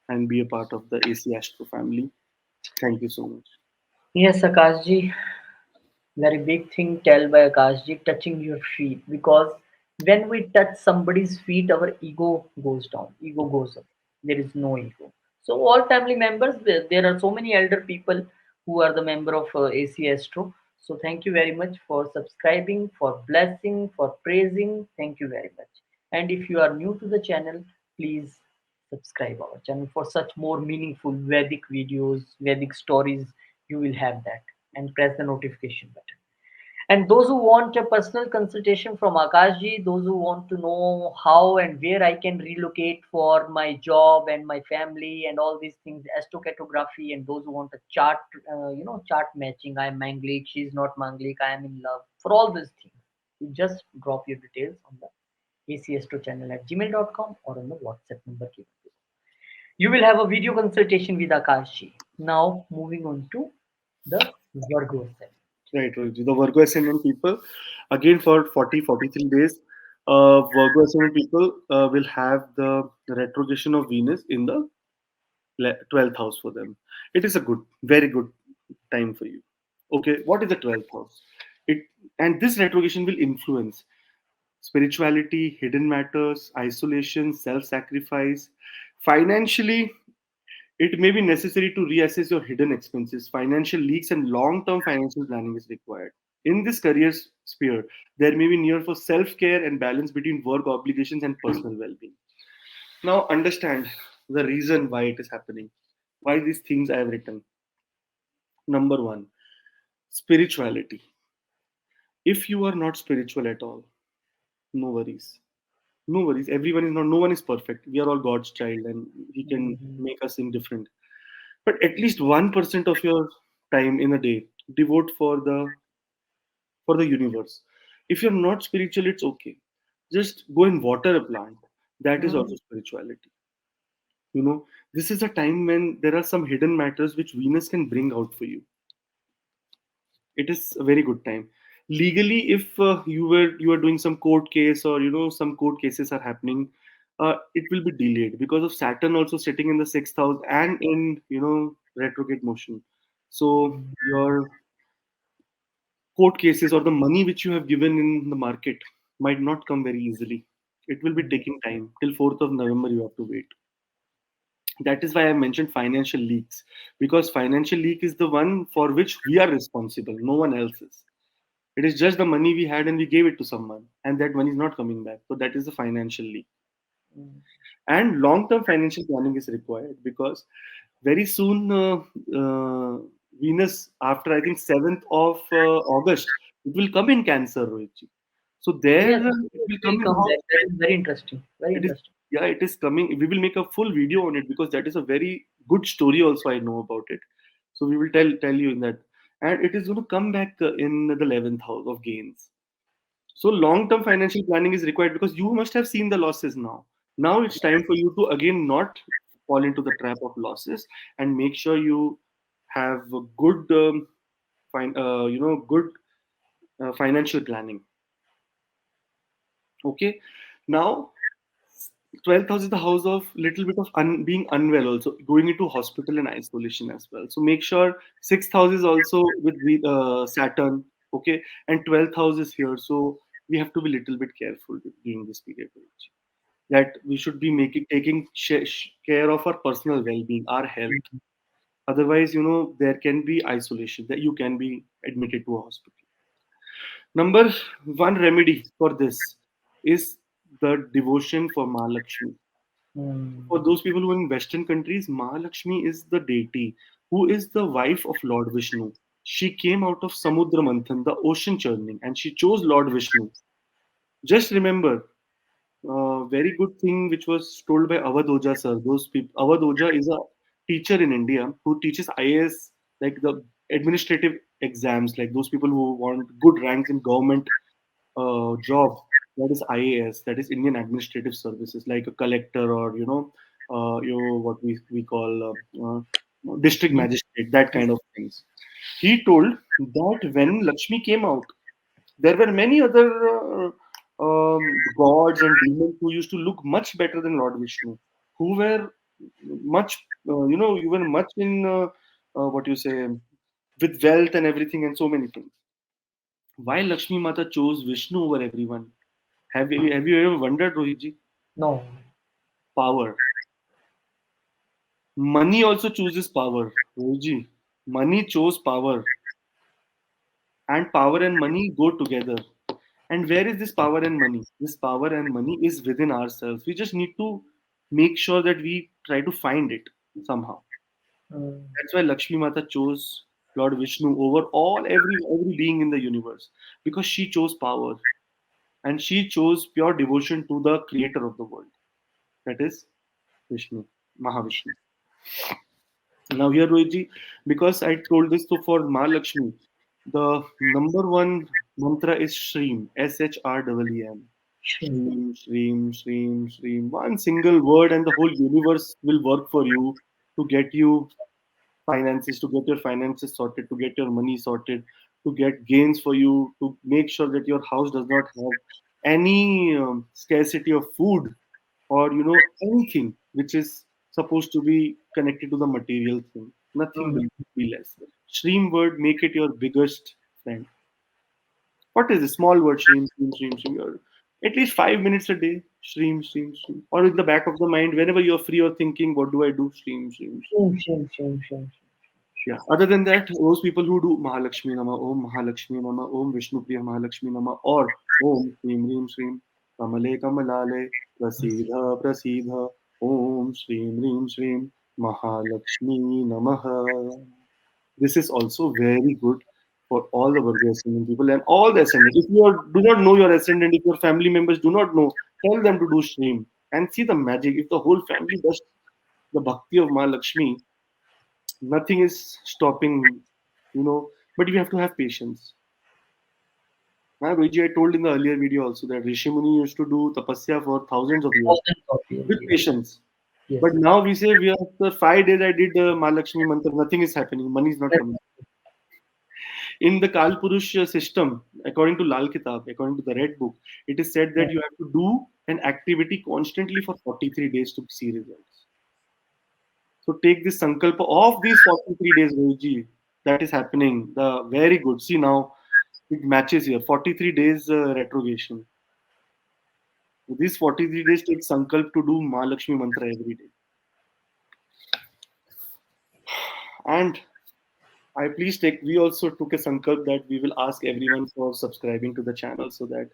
and be a part of the AC Astro family. Thank you so much. Yes, Akashji, very big thing tell by Akashji, touching your feet, because when we touch somebody's feet, our ego goes down, ego goes up. There is no ego. So all family members, there are so many elder people who are the member of AC Astro. So thank you very much for subscribing, for blessing, for praising. Thank you very much. And if you are new to the channel, please subscribe our channel for such more meaningful Vedic videos, Vedic stories. You will have that, and press the notification button. And those who want a personal consultation from Akashji, those who want to know how and where I can relocate for my job and my family and all these things, astrocartography, and those who want a chart, chart matching. I am Manglik, she is not Manglik, I am in love. For all these things, you just drop your details on the acastro channel at gmail.com or on the WhatsApp number given below. You will have a video consultation with Akashji. Now, moving on to the Virgo set. Right, Rohit. The Virgo ascendant people, again for 43 days, Virgo ascendant people will have the retrogression of Venus in the 12th house for them. It is a good, very good time for you. Okay, what is the 12th house? It and this retrogression will influence spirituality, hidden matters, isolation, self-sacrifice. Financially, It may be necessary to reassess your hidden expenses. Financial leaks and long-term financial planning is required. In this career sphere, there may be need for self-care and balance between work obligations and personal well-being. Now understand the reason why it is happening. Why these things I have written. Number one, spirituality. If you are not spiritual at all, no worries. No worries. Everyone is not. No one is perfect. We are all God's child, and He can Mm, make us indifferent. But at least 1% of your time in a day devote for the universe. If you're not spiritual, it's okay. Just go and water a plant. That is mm, also spirituality. You know, this is a time when there are some hidden matters which Venus can bring out for you. It is a very good time. Legally, if you are doing some court case, or some court cases are happening, it will be delayed because of Saturn also sitting in the sixth house and in retrograde motion. So mm, your court cases or the money which you have given in the market might not come very easily. It will be mm, taking time till 4th of November. You have to wait. That is why I mentioned financial leaks, because financial leak is the one for which we are responsible. No one else is. It is just the money we had and we gave it to someone, and that money is not coming back. So that is the financial leak. mm. And long-term financial planning is required because very soon Venus, after I think 7th of August, it will come in Cancer, Rohitji. So there Yes, it it will come will in come how back. That is very interesting. Very it is. interesting. Yeah, it is coming. We will make a full video on it because that is a very good story. Also, I know about it. So we will tell you in that, and it is going to come back in the 11th house of gains. So long-term financial planning is required because you must have seen the losses now. Now it's time for you to again not fall into the trap of losses and make sure you have a good, good financial planning. Okay. Now 12th house is the house of little bit of being unwell, also going into hospital and isolation as well. So make sure 6th house is also with Saturn. Okay, and 12th house is here, so we have to be little bit careful during this period. That we should be making taking care of our personal well-being, our health. Otherwise, there can be isolation, that you can be admitted to a hospital. Number one remedy for this is the devotion for Mahalakshmi. Mm, For those people who are in Western countries, Mahalakshmi is the deity who is the wife of Lord Vishnu. She came out of Samudra Manthan, the ocean churning, and she chose Lord Vishnu. Just remember, very good thing which was told by Avadhoja sir. Those people, Avadhoja is a teacher in India who teaches IAS, like the administrative exams, like those people who want good ranks in government job. That is IAS, that is Indian Administrative Services, like a collector, or what we call district mm, magistrate, that kind of things. He told that when Lakshmi came out, there were many other gods and demons who used to look much better than Lord Vishnu, who were much, you were much in what you say, with wealth and everything and so many things. Why Lakshmi Mata chose Vishnu over everyone? Have you ever wondered, Rohitji? no. Power. Money also chooses power, Rohitji. Money chose power, and power and money go together. And where is this power and money? This power and money is within ourselves. We just need to make sure that we try to find it somehow. Mm, That's why Lakshmi Mata chose Lord Vishnu over every being in the universe, because she chose power and she chose pure devotion to the creator of the world. That is Vishnu, Mahavishnu. Now here, Rohitji, because I told this to for Mahalakshmi, the number one mantra is Shreem, Shrem. sure. Shreem, Shreem, Shreem, Shreem. One single word, and the whole universe will work for you to get you finances, to get your finances sorted, to get your money sorted, to get gains for you, to make sure that your house does not have any scarcity of food, or anything which is supposed to be connected to the material thing. Nothing Mm, will be less. Shreem word, make it your biggest friend. What is a small word? Shreem, shreem, shreem, shreem. At least 5 minutes a day. Stream, stream, stream. Or in the back of the mind, whenever you're free or thinking, what do I do? Stream, stream, stream. Shame, shame, shame, shame. Yeah. Other than that, those people who do Mahalakshmi Nama, Om Mahalakshmi Nama, Om Vishnu Priya Mahalakshmi Nama, or Om Shrim Reem Shrim Kamale Kamalale Prasidha Prasidha Om Shrim Reem Shrim Mahalakshmi Namaha. This is also very good for all the Virgo ascendant people and all the ascendant. If you do not know your ascendant, if your family members do not know, tell them to do Shrim and see the magic. If the whole family does the bhakti of Mahalakshmi, nothing is stopping, you know, but you have to have patience. Now, Rohiji, I told in the earlier video also that Rishi Muni used to do tapasya for thousands of years Thousands of years, with yes. patience. Yes. But now we say we are after 5 days I did the Mahalakshmi mantra, nothing is happening, money is not Yes. coming. In the Kal Purush system, according to Lal Kitab, according to the Red Book, it is said that you have to do an activity constantly for 43 days to see results. So take this sankalpa of these 43 days, Rohiji, that is happening. The very good. See now, it matches here. 43 days retrogression. These 43 days take sankalp to do Mahalakshmi mantra every day. And I please take. We also took a sankalp that we will ask everyone for subscribing to the channel so that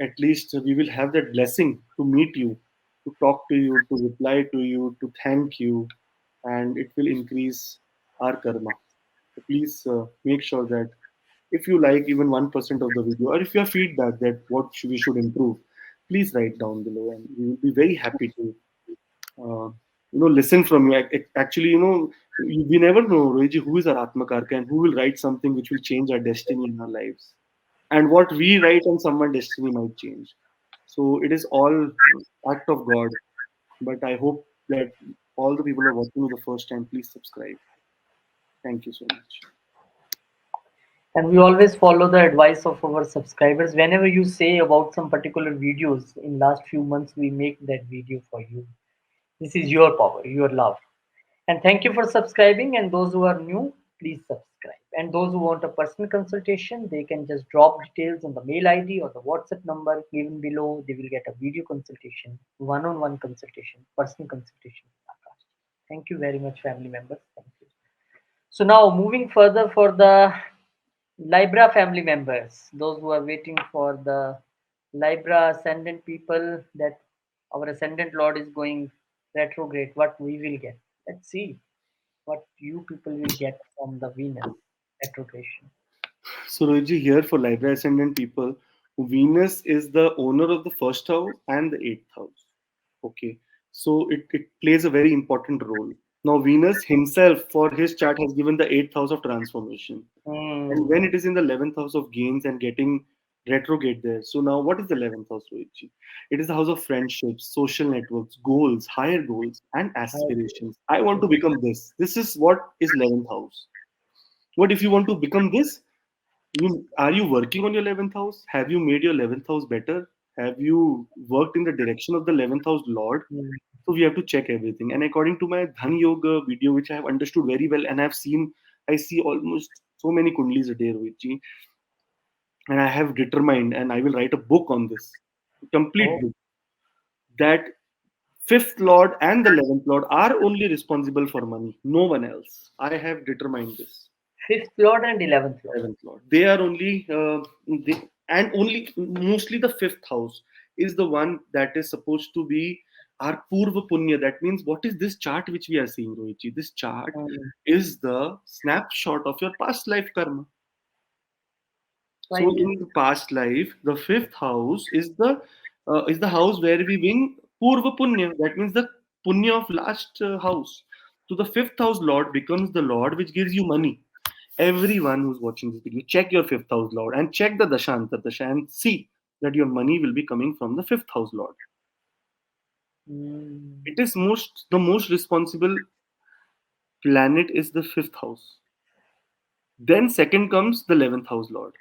at least we will have that blessing to meet you, to talk to you, to reply to you, to thank you, and it will increase our karma. So please make sure that if you like even 1% of the video, or if you have feedback that what we should improve, please write down below, and we will be very happy to uh, listen from you. Actually, we never know, Rohiji, who is our Atmakarka and who will write something which will change our destiny in our lives. And what we write on someone's destiny might change. So it is all act of God. But I hope that all the people who are watching for the first time, please subscribe. Thank you so much. And we always follow the advice of our subscribers. Whenever you say about some particular videos in last few months, we make that video for you. This is your power, your love. And thank you for subscribing. And those who are new, please subscribe. And those who want a personal consultation, they can just drop details on the mail ID or the WhatsApp number given below. They will get a video consultation, one-on-one consultation, personal consultation. Thank you very much, family members. Thank you. So now moving further for the Libra family members, those who are waiting for the Libra ascendant people, that our ascendant Lord is going retrograde, what we will get. Let's see what you people will get from the Venus retrogression. So, Rohiji, here for Libra ascendant people, Venus is the owner of the first house and the eighth house. Okay. So it plays a very important role. Now, Venus himself, for his chart, has given the eighth house of transformation. And Hmm. when it is in the 11th house of gains and getting retrograde there. So now what is the 11th house, Rohitji? It is the house of friendships, social networks, goals, higher goals, and aspirations. I want to become this. This is what is 11th house. What if you want to become this? Are you working on your 11th house? Have you made your 11th house better? Have you worked in the direction of the 11th house Lord? Hmm. So we have to check everything. And according to my Dhan Yoga video, which I have understood very well, and I've seen, I see almost so many kundlis a day, Rohitji, and I have determined, and I will write a book on this, a complete Oh, book, that fifth lord and the 11th lord are only responsible for money, no one else. I have determined this. fifth Lord and 11th Lord. 11th lord, they are only and only mostly the fifth house is the one that is supposed to be our purva punya. That means, what is this chart which we are seeing, Rohitji? This chart Hmm. is the snapshot of your past life karma. So Right. in the past life, the fifth house is the house where we win purva punya. That means the punya of last house. So the fifth house lord becomes the lord which gives you money. Everyone who's watching this video, check your fifth house lord and check the dashantar dasha and see that your money will be coming from the fifth house lord. Hmm. It is the most responsible planet is the fifth house. Then second comes the 11th house lord.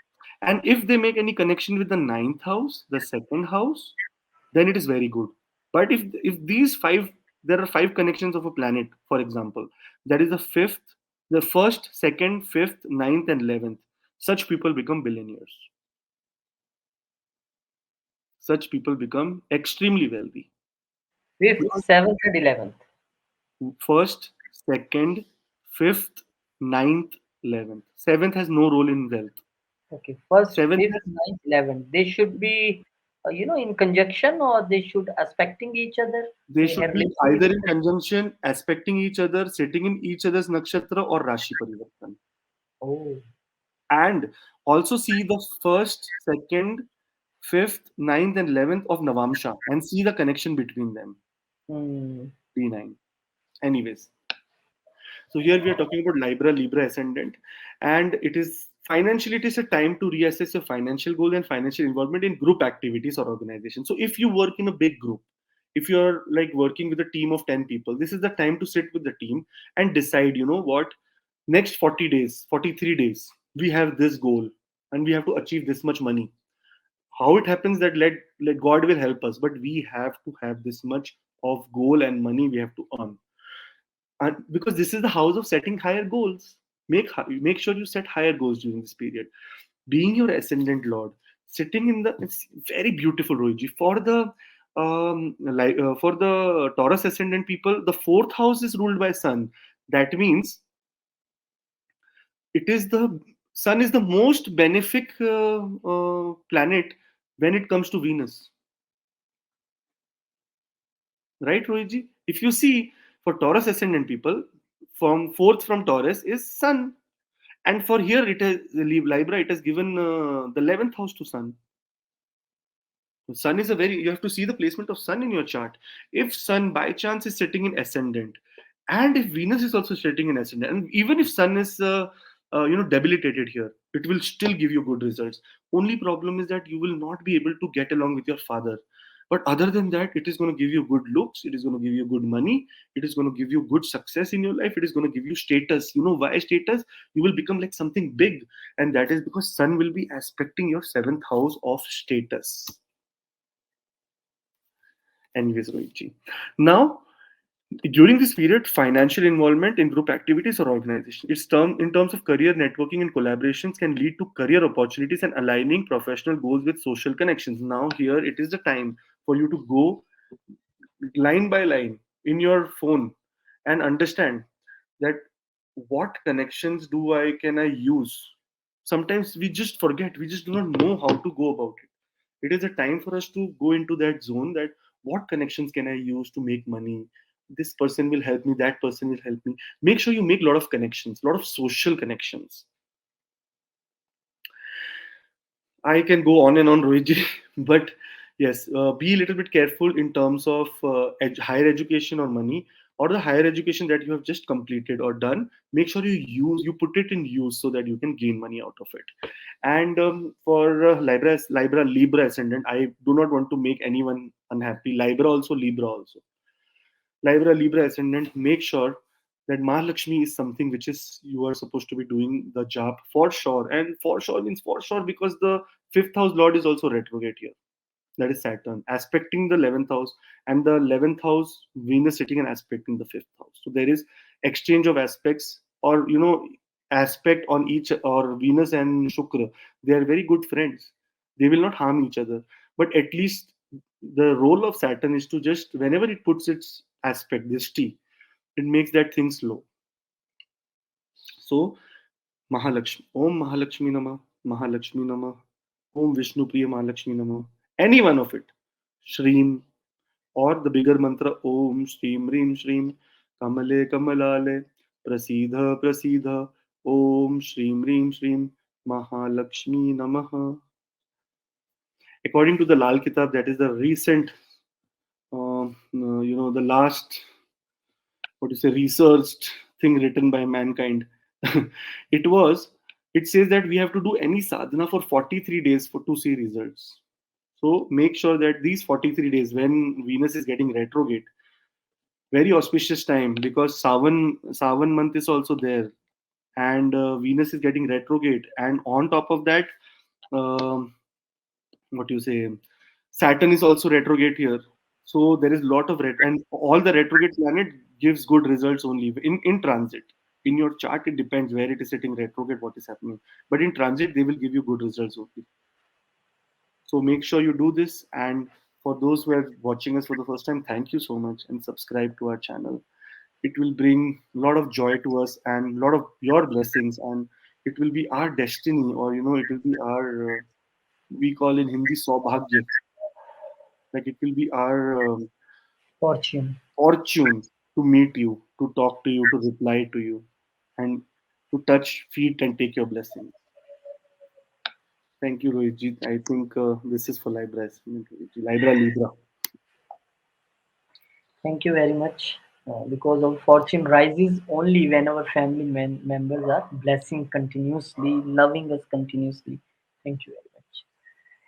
And if they make any connection with the ninth house, the second house, then it is very good. But if these five, there are five connections of a planet, for example, that is the fifth, the first, second, fifth, ninth, and 11th. Such people become billionaires. such people become extremely wealthy. Fifth, seventh, and 11th. First, second, fifth, ninth, 11th. Seventh has no role in wealth. Okay, first, Seventh fifth, has, ninth, 11th. They should be, in conjunction, or they should aspecting each other. they They should have be relation with either each in other. conjunction, aspecting each other, sitting in each other's nakshatra or Rashi Parivartan. Oh. And also see the first, second, fifth, ninth, and 11th of Navamsha and see the connection between them. Hmm. B9. Anyways, so here we are talking about Libra ascendant, and it is financially it is a time to reassess your financial goal and financial involvement in group activities or organization. So if you work in a big group, if you're like working with a team of 10 people, this is the time to sit with the team and decide, you know what, next 40 days, 43 days, we have this goal and we have to achieve this much money. How it happens that let God will help us, but we have to have this much of goal and money we have to earn, and because this is the house of setting higher goals. Make sure you set higher goals during this period. Being your ascendant lord, sitting in the, it's very beautiful, Rohiji. For the for the Taurus ascendant people, the fourth house is ruled by sun. That means it is the sun is the most benefic planet when it comes to Venus, right, Rohiji? If you see, for Taurus ascendant people, from fourth from Taurus is sun. And for here, it has Libra. It has given the 11th house to Sun. Sun is a very, you have to see the placement of Sun in your chart. If Sun by chance is sitting in ascendant, and if Venus is also sitting in ascendant, and even if Sun is debilitated here, it will still give you good results. Only problem is that you will not be able to get along with your father. But other than that, it is going to give you good looks. It is going to give you good money. It is going to give you good success in your life. It is going to give you status. You know why status? You will become like something big, and that is because Sun will be aspecting your seventh house of status. Anyways, Rohitji. Now, during this period, financial involvement in group activities or organization. In terms of career networking and collaborations can lead to career opportunities and aligning professional goals with social connections. Now, here it is the time for you to go line by line in your phone and understand that what connections do I can I use. Sometimes we just forget, we just do not know how to go about it. It is a time for us to go into that zone, that what connections can I use to make money. This person will help me, that person will help me. Make sure you make a lot of connections, a lot of social connections. I can go on and on, Rohitji, but yes, be a little bit careful in terms of higher education or money, or the higher education that you have just completed or done. Make sure you put it in use so that you can gain money out of it. And for Libra ascendant, I do not want to make anyone unhappy. Libra also. Libra ascendant, make sure that Mahalakshmi is something which is you are supposed to be doing the job for sure. And for sure means for sure because the fifth house lord is also retrograde here. That is Saturn aspecting the 11th house, and the 11th house Venus sitting and aspecting the fifth house. So there is exchange of aspects, or aspect on each, or Venus and Shukra. They are very good friends. They will not harm each other. But at least the role of Saturn is to just whenever it puts its aspect, this T, it makes that thing slow. So Mahalakshmi, Om Mahalakshmi Nama, Mahalakshmi Nama, Om Vishnu Priya Mahalakshmi Nama. Any one of it. Shreem, or the bigger mantra Om Shreem Reem Shreem Kamale Kamalale Prasidha Prasidha Om Shreem Reem Shreem Mahalakshmi Namaha. According to the Lal Kitab, that is the recent, the last, what is a researched thing written by mankind. it was, it says that we have to do any sadhana for 43 days for to see results. So make sure that these 43 days when Venus is getting retrograde, very auspicious time, because Savan month is also there, and Venus is getting retrograde, and on top of that, um, what you say, Saturn is also retrograde here. So there is lot of and all the retrograde planet gives good results only in transit. In your chart, it depends where it is sitting retrograde, what is happening. But in transit, they will give you good results only. So make sure you do this. And for those who are watching us for the first time, thank you so much and subscribe to our channel. It will bring a lot of joy to us and a lot of your blessings, and it will be our destiny, or it will be our we call in Hindi saubhagya, like it will be our Fortune. fortune to meet you, to talk to you, to reply to you, and to touch feet and take your blessings. Thank you, Rohitji. I think this is for Libra. Libra Libra. Thank you very much. Because our fortune rises only when our family members are blessing continuously, loving us continuously. Thank you very much.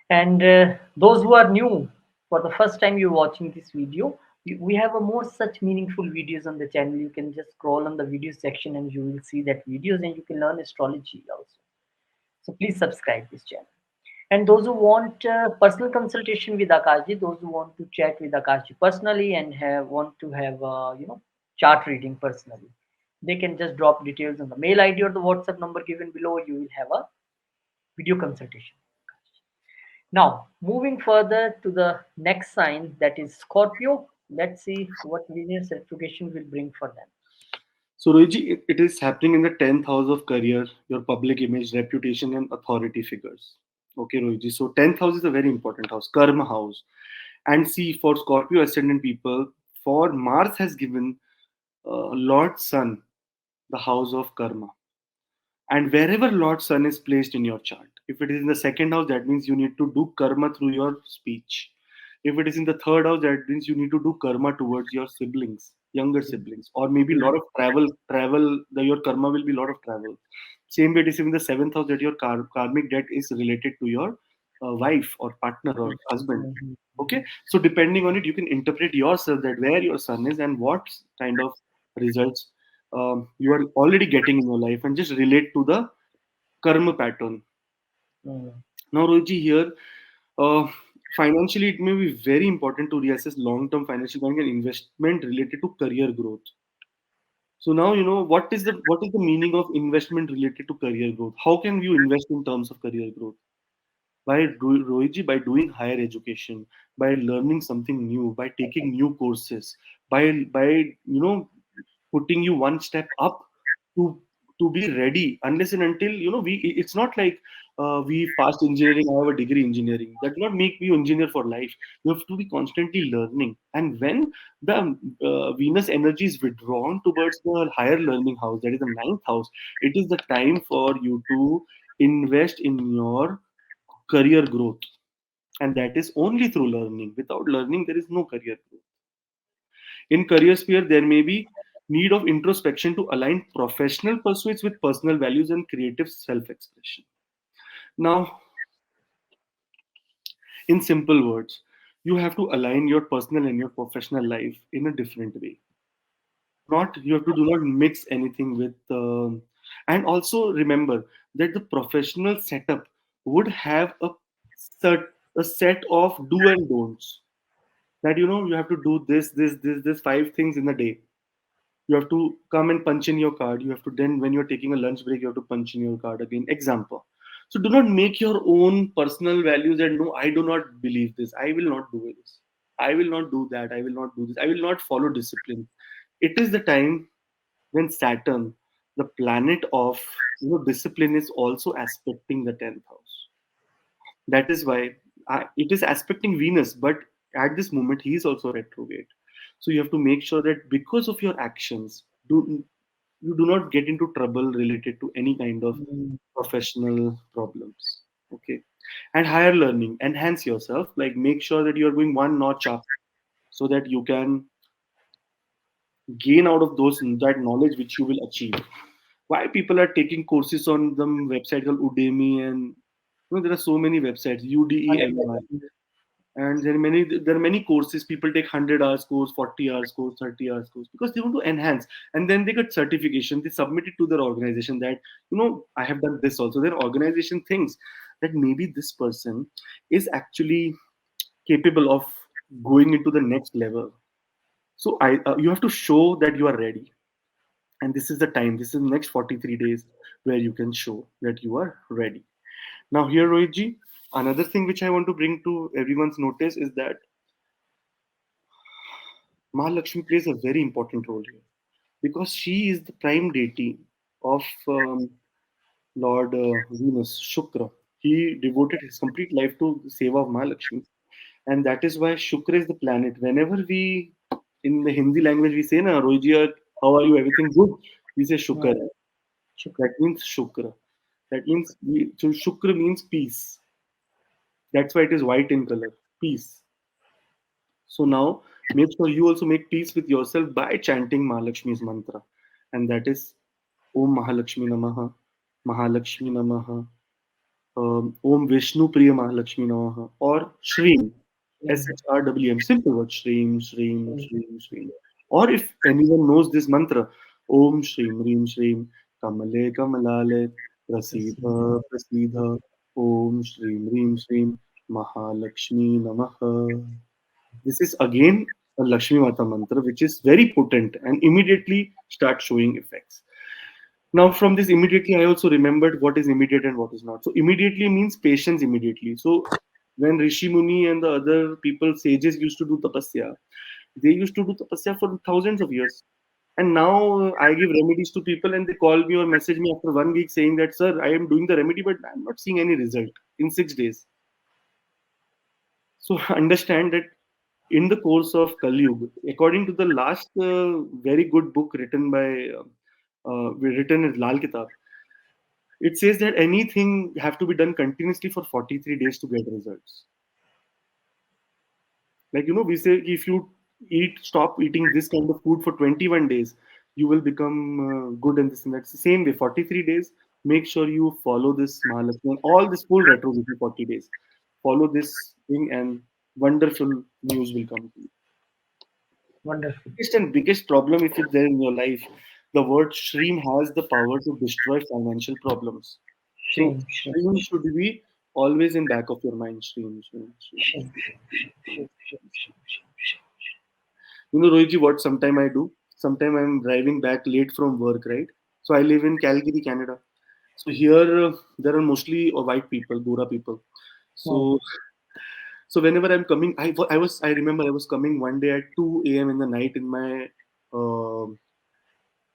And those who are new, for the first time you're watching this video, we have a more such meaningful videos on the channel. You can just scroll on the video section and you will see that videos, and you can learn astrology also. So please subscribe this channel. And those who want personal consultation with Akashji, those who want to chat with Akashji personally and want to have chart reading personally, they can just drop details on the mail ID or the WhatsApp number given below. You will have a video consultation. Now, moving further to the next sign, that is Scorpio. Let's see what Venus retrogression will bring for them. So, Rohitji, it is happening in the 10th house of career, your public image, reputation, and authority figures. Okay, Rohitji. So, 10th house is a very important house, karma house. And see, for Scorpio ascendant people, for Mars has given Lord Sun the house of karma. And wherever Lord Sun is placed in your chart, if it is in the second house, that means you need to do karma through your speech. If it is in the third house, that means you need to do karma towards your siblings, younger siblings, or maybe a lot of travel. Your karma will be a lot of travel. Same way, it is in the seventh house that your karmic debt is related to your wife or partner or husband. Mhm. Okay, so depending on it, you can interpret yourself that where your sun is and what kind of results you are already getting in your life, and just relate to the karma pattern. Mhm. Now, Rohitji, here, uh, financially, it may be very important to reassess long-term financial planning and investment related to career growth. So now you know what is the meaning of investment related to career growth. How can you invest in terms of career growth? Rohitji, by doing higher education, by learning something new, by taking new courses, by putting you one step up to be ready. Unless and until we, it's not like we fast engineering. I have a degree engineering. That does not make you engineer for life. You have to be constantly learning. And when the Venus energy is withdrawn towards the higher learning house, that is the ninth house, it is the time for you to invest in your career growth, and that is only through learning. Without learning, there is no career growth. In career sphere, there may be need of introspection to align professional pursuits with personal values and creative self-expression. Now, in simple words, you have to align your personal and your professional life in a different way. Not you have to do not mix anything with. And also remember that the professional setup would have a set of do and don'ts, that you have to do this 5 things in a day. You have to come and punch in your card. You have to, then when you're taking a lunch break, you have to punch in your card again. Example. So do not make your own personal values and no, I do not believe this. I will not do this. I will not do that. I will not do this. I will not follow discipline. It is the time when Saturn, the planet of discipline, is also aspecting the 10th house. That is why it is aspecting Venus, but at this moment he is also retrograde. So you have to make sure that because of your actions, you do not get into trouble related to any kind of Mhm. professional problems. Okay, and higher learning, enhance yourself. Like make sure that you are going one notch up, so that you can gain out of those that knowledge which you will achieve. Why people are taking courses on the website called Udemy, and there are so many websites, Udemy, 100%. and there are many courses. People take 100 hours course, 40 hours course, 30 hours course, because they want to enhance, and then they get certification. They submit it to their organization that I have done this also. Their organization thinks that maybe this person is actually capable of going into the next level. So you have to show that you are ready, and this is the time. This is the next 43 days where you can show that you are ready. Now here, Rohitji, Another thing which I want to bring to everyone's notice is that Mahalakshmi plays a very important role here because she is the prime deity of Lord Venus, Shukra. He devoted his complete life to the seva of Mahalakshmi, and that is why Shukra is the planet. Whenever we, in the Hindi language, we say, "Na, Rohit, how are you? Everything good?" We say Shukra. Hmm. Shukra. That means Shukra. That means so Shukra means peace. That's why it is white in color. Peace. So now make sure you also make peace with yourself by chanting Mahalakshmi's mantra. And that is Om Mahalakshmi Namaha, Mahalakshmi Namaha, Om Vishnu Priya Mahalakshmi Namaha, or Shreem, Hmm. SHRWM, simple word, Shreem, Shreem, Hmm. Shreem, Shreem. Or if anyone knows this mantra, Om Shreem, Reem, Shreem, Kamale, Kamalale, Prasidha, Prasidha, Om Shreem, Reem, Shreem, Mahalakshmi Namaha. This is again a Lakshmi Mata mantra, which is very potent and immediately start showing effects. Now, from this immediately, I also remembered what is immediate and what is not. So, immediately means patience immediately. So, when Rishi Muni and the other people, sages, used to do tapasya, they used to do tapasya for thousands of years. And now I give remedies to people and they call me or message me after 1 week saying that, sir, I am doing the remedy, but I'm not seeing any result in 6 days. So understand that in the course of Kali Yuga, according to the last very good book written by written as Lal Kitab, it says that anything have to be done continuously for 43 days to get results. Like we say if you stop eating this kind of food for 21 days, you will become good and this and that's the same way. 43 days. Make sure you follow this Mahalakshmi and all this full retro within 40 days. Follow this thing and wonderful news will come to you. Wonderful. Biggest and biggest problem if it's there in your life, the word stream has the power to destroy financial problems. So Shame, shame, stream shame, should be always in back of your mind. Stream, stream, stream. shame, shame, shame, shame, shame, shame, shame. Rohitji, what sometime I do? Sometime I'm driving back late from work, right? So I live in Calgary, Canada. So here there are mostly white people, Gora people. Hmm. So whenever I'm coming, I remember I was coming one day at 2 a.m. in the night uh,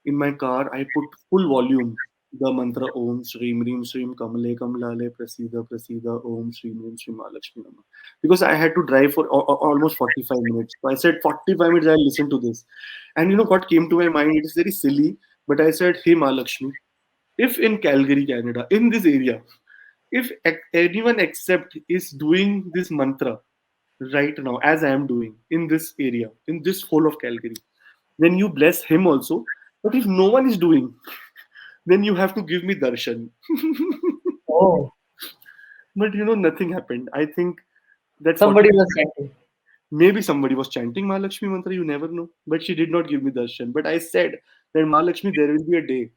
in my car. I put full volume the mantra Om Shreem Reem Shreem Kamale Kamalale Prasida Prasida Om Shreem Reem Shreem Mahalakshmi Nama. Because I had to drive for almost 45 minutes. So I said 45 minutes I'll listen to this. And what came to my mind? It is very silly, but I said, Hey Mahalakshmi, if in Calgary, Canada, in this area, if anyone except is doing this mantra right now, as I am doing in this area, in this whole of Calgary, then you bless him also. But if no one is doing, then you have to give me darshan. Oh, But nothing happened. I think that somebody 40 was chanting. maybe somebody was chanting Mahalakshmi mantra, you never know. But she did not give me darshan. But I said that Mahalakshmi, there will be a day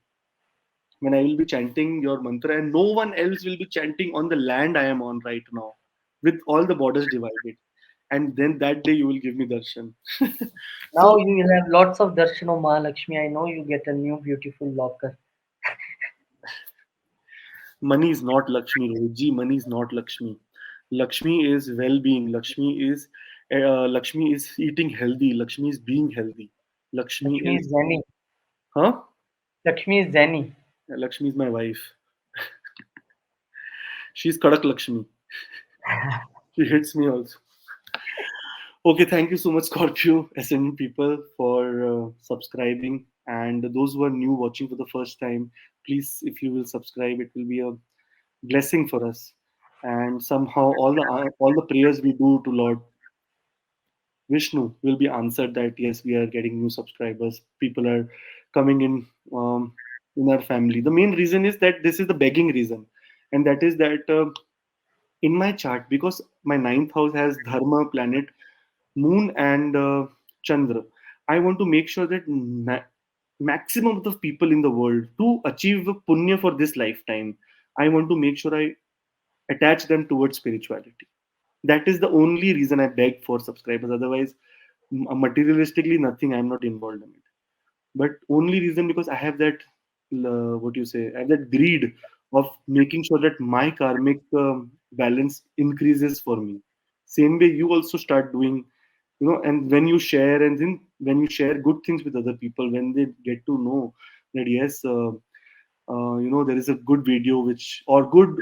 when I will be chanting your mantra and no one else will be chanting on the land I am on right now with all the borders divided. And then that day you will give me darshan. So Now you will have lots of darshan of Mahalakshmi. I know you get a new beautiful locker. money is not Lakshmi, Rohitji. Money is not Lakshmi. Lakshmi is well-being. Lakshmi is eating healthy. Lakshmi is being healthy. Lakshmi Lakshmi is is Zani. huh? Lakshmi is Zani. Lakshmi is my wife. She's Kadak Lakshmi. She hits me also. Okay, thank you so much, Scorpio SN people, for subscribing. And those who are new watching for the first time, please, if you will subscribe, it will be a blessing for us. And somehow, all the prayers we do to Lord Vishnu will be answered. That yes, we are getting new subscribers. People are coming in our family. The main reason is that this is the begging reason, and that is that in my chart, because my ninth house has Dharma planet, Moon, and Chandra. I want to make sure that maximum of the people in the world to achieve punya for this lifetime. I want to make sure I attach them towards spirituality. That is the only reason I beg for subscribers. Otherwise, materialistically, nothing. I'm not involved in it. But only reason because I have that, what you say, I have that greed of making sure that my karmic balance increases for me. Same way you also start doing, and when you share, and then when you share good things with other people, when they get to know that yes, there is a good video which or good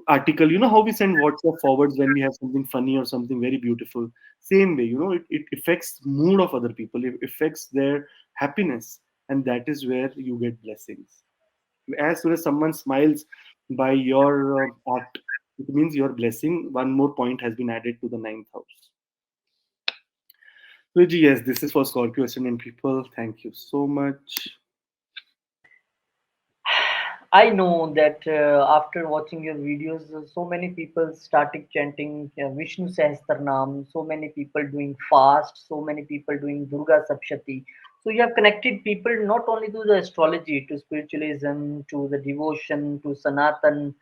article, how we send WhatsApp forwards when we have something funny or something very beautiful. Same way, it affects mood of other people, it affects their happiness, and that is where you get blessings. As soon as someone smiles by your act, it means your blessing. One more point has been added to the ninth house. So, yes, this is for Scorpio ascendant people. Thank you so much. I know that after watching your videos, so many people started chanting Vishnu Sahasranam, so many people doing fast, so many people doing Durga Sapshati. So you have connected people not only to the astrology, to spiritualism, to the devotion, to Sanatan,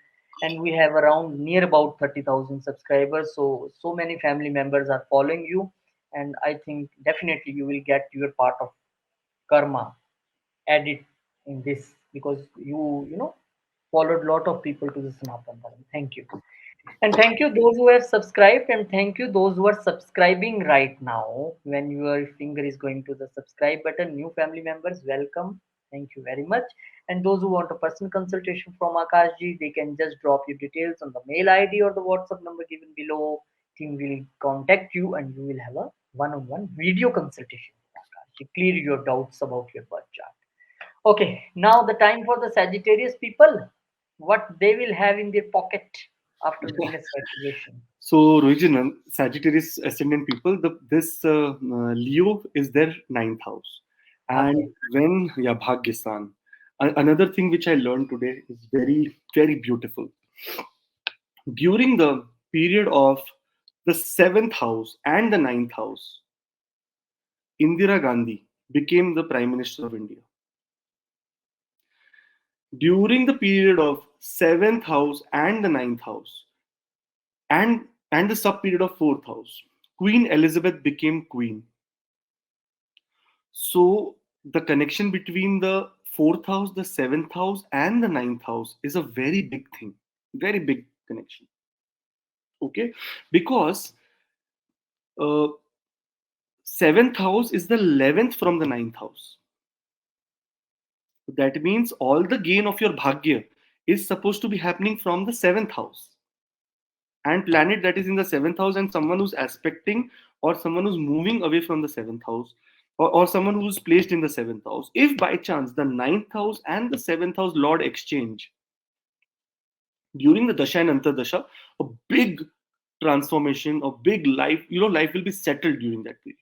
and we have around near about 30,000 subscribers. So many family members are following you, and I think definitely you will get your part of karma added in this because you followed a lot of people to the Sanatan Dharma. Thank you. And thank you those who have subscribed, and thank you those who are subscribing right now. When your finger is going to the subscribe button, new family members, welcome. Thank you very much. And those who want a personal consultation from Akashji, they can just drop your details on the mail ID or the WhatsApp number given below. Team will contact you and you will have a one-on-one video consultation with Akashji. Clear your doubts about your birth chart. Okay, now the time for the Sagittarius people. What they will have in their pocket after Venus retrogression. So, Rohijan, Sagittarius ascendant people, this Leo is their ninth house. And Okay. when, yeah, Bhagyastan. Another thing which I learned today is very, very beautiful. During the period of the seventh house and the ninth house, Indira Gandhi became the Prime Minister of India. During the period of seventh house and the ninth house, and the sub period of fourth house, Queen Elizabeth became queen. So the connection between the fourth house, the seventh house, and the ninth house is a very big thing, very big connection. Okay, because uh, seventh house is the 11th from the ninth house. That means all the gain of your bhagya is supposed to be happening from the seventh house. And planet that is in the seventh house, and someone who's aspecting or someone who's moving away from the seventh house, or someone who's placed in the seventh house, if by chance the ninth house and the seventh house lord exchange during the dasha and antardasha, a big transformation, a big life, life will be settled during that period.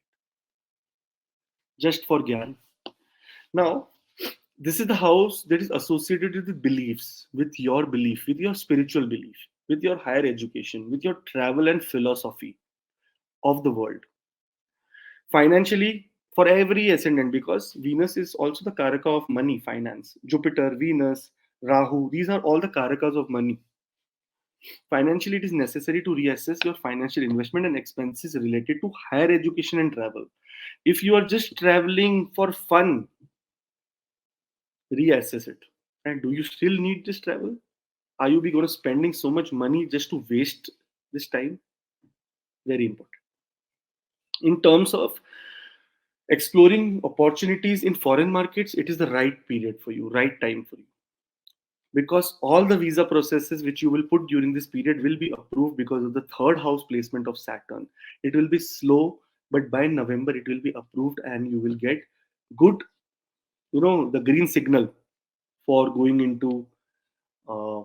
Just for gyan. Now, this is the house that is associated with beliefs, with your belief, with your spiritual belief, with your higher education, with your travel and philosophy of the world. Financially, for every ascendant, because Venus is also the karaka of money, finance. Jupiter, Venus, Rahu, these are all the karakas of money. Financially, it is necessary to reassess your financial investment and expenses related to higher education and travel. If you are just traveling for fun, reassess it. And do you still need this travel? Are you be going to spending so much money just to waste this time? Very important. In terms of exploring opportunities in foreign markets, it is the right period for you, right time for you, because all the visa processes which you will put during this period will be approved because of the third house placement of Saturn. It will be slow, but by November it will be approved and you will get good, the green signal for going into uh,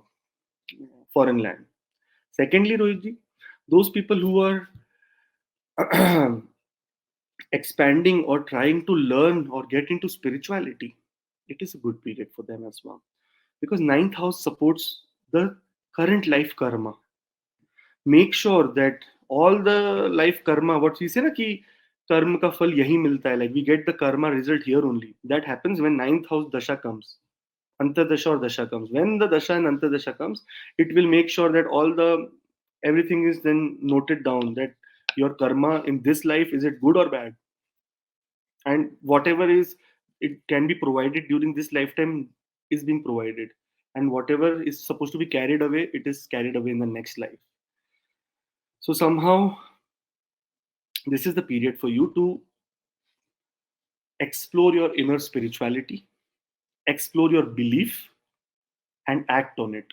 foreign land. Secondly, Rohitji, those people who are expanding or trying to learn or get into spirituality, it is a good period for them as well, because ninth house supports the current life karma. Make sure that all the life karma, what we say na ki karma ka phal yahi milta hai, like we get the karma result here only. That happens when ninth house dasha comes, antardasha or dasha comes. When the dasha and antardasha comes, it will make sure that all the everything is then noted down, that your karma in this life, is it good or bad, and whatever is, it can be provided during this lifetime is being provided. and whatever is supposed to be carried away, it is carried away in the next life. So somehow this is the period for you to explore your inner spirituality, explore your belief, and act on it.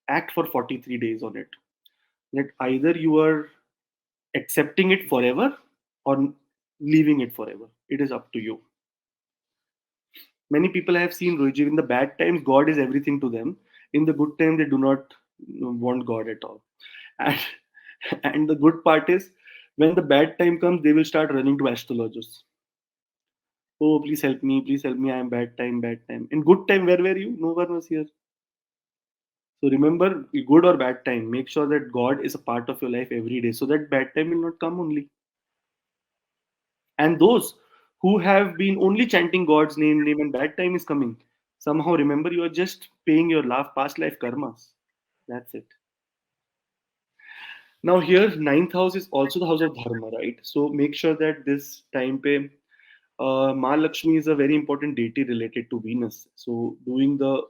Act for 43 days on it. That either you are accepting it forever or leaving it forever. It is up to you. Many people I have seen, Rohit, in the bad times, God is everything to them. In the good time, they do not want God at all. And, and the good part is, when the bad time comes, they will start running to astrologers. Oh, please help me, I am bad time, bad time. In good time, where were you? No one was here. So remember, good or bad time, make sure that God is a part of your life every day so that bad time will not come only. And those who have been only chanting God's name, and bad time is coming, somehow remember you are just paying your past life karmas. That's it. Now here, ninth house is also the house of dharma, right? So make sure that this time pe Ma Lakshmi is a very important deity related to Venus. So doing the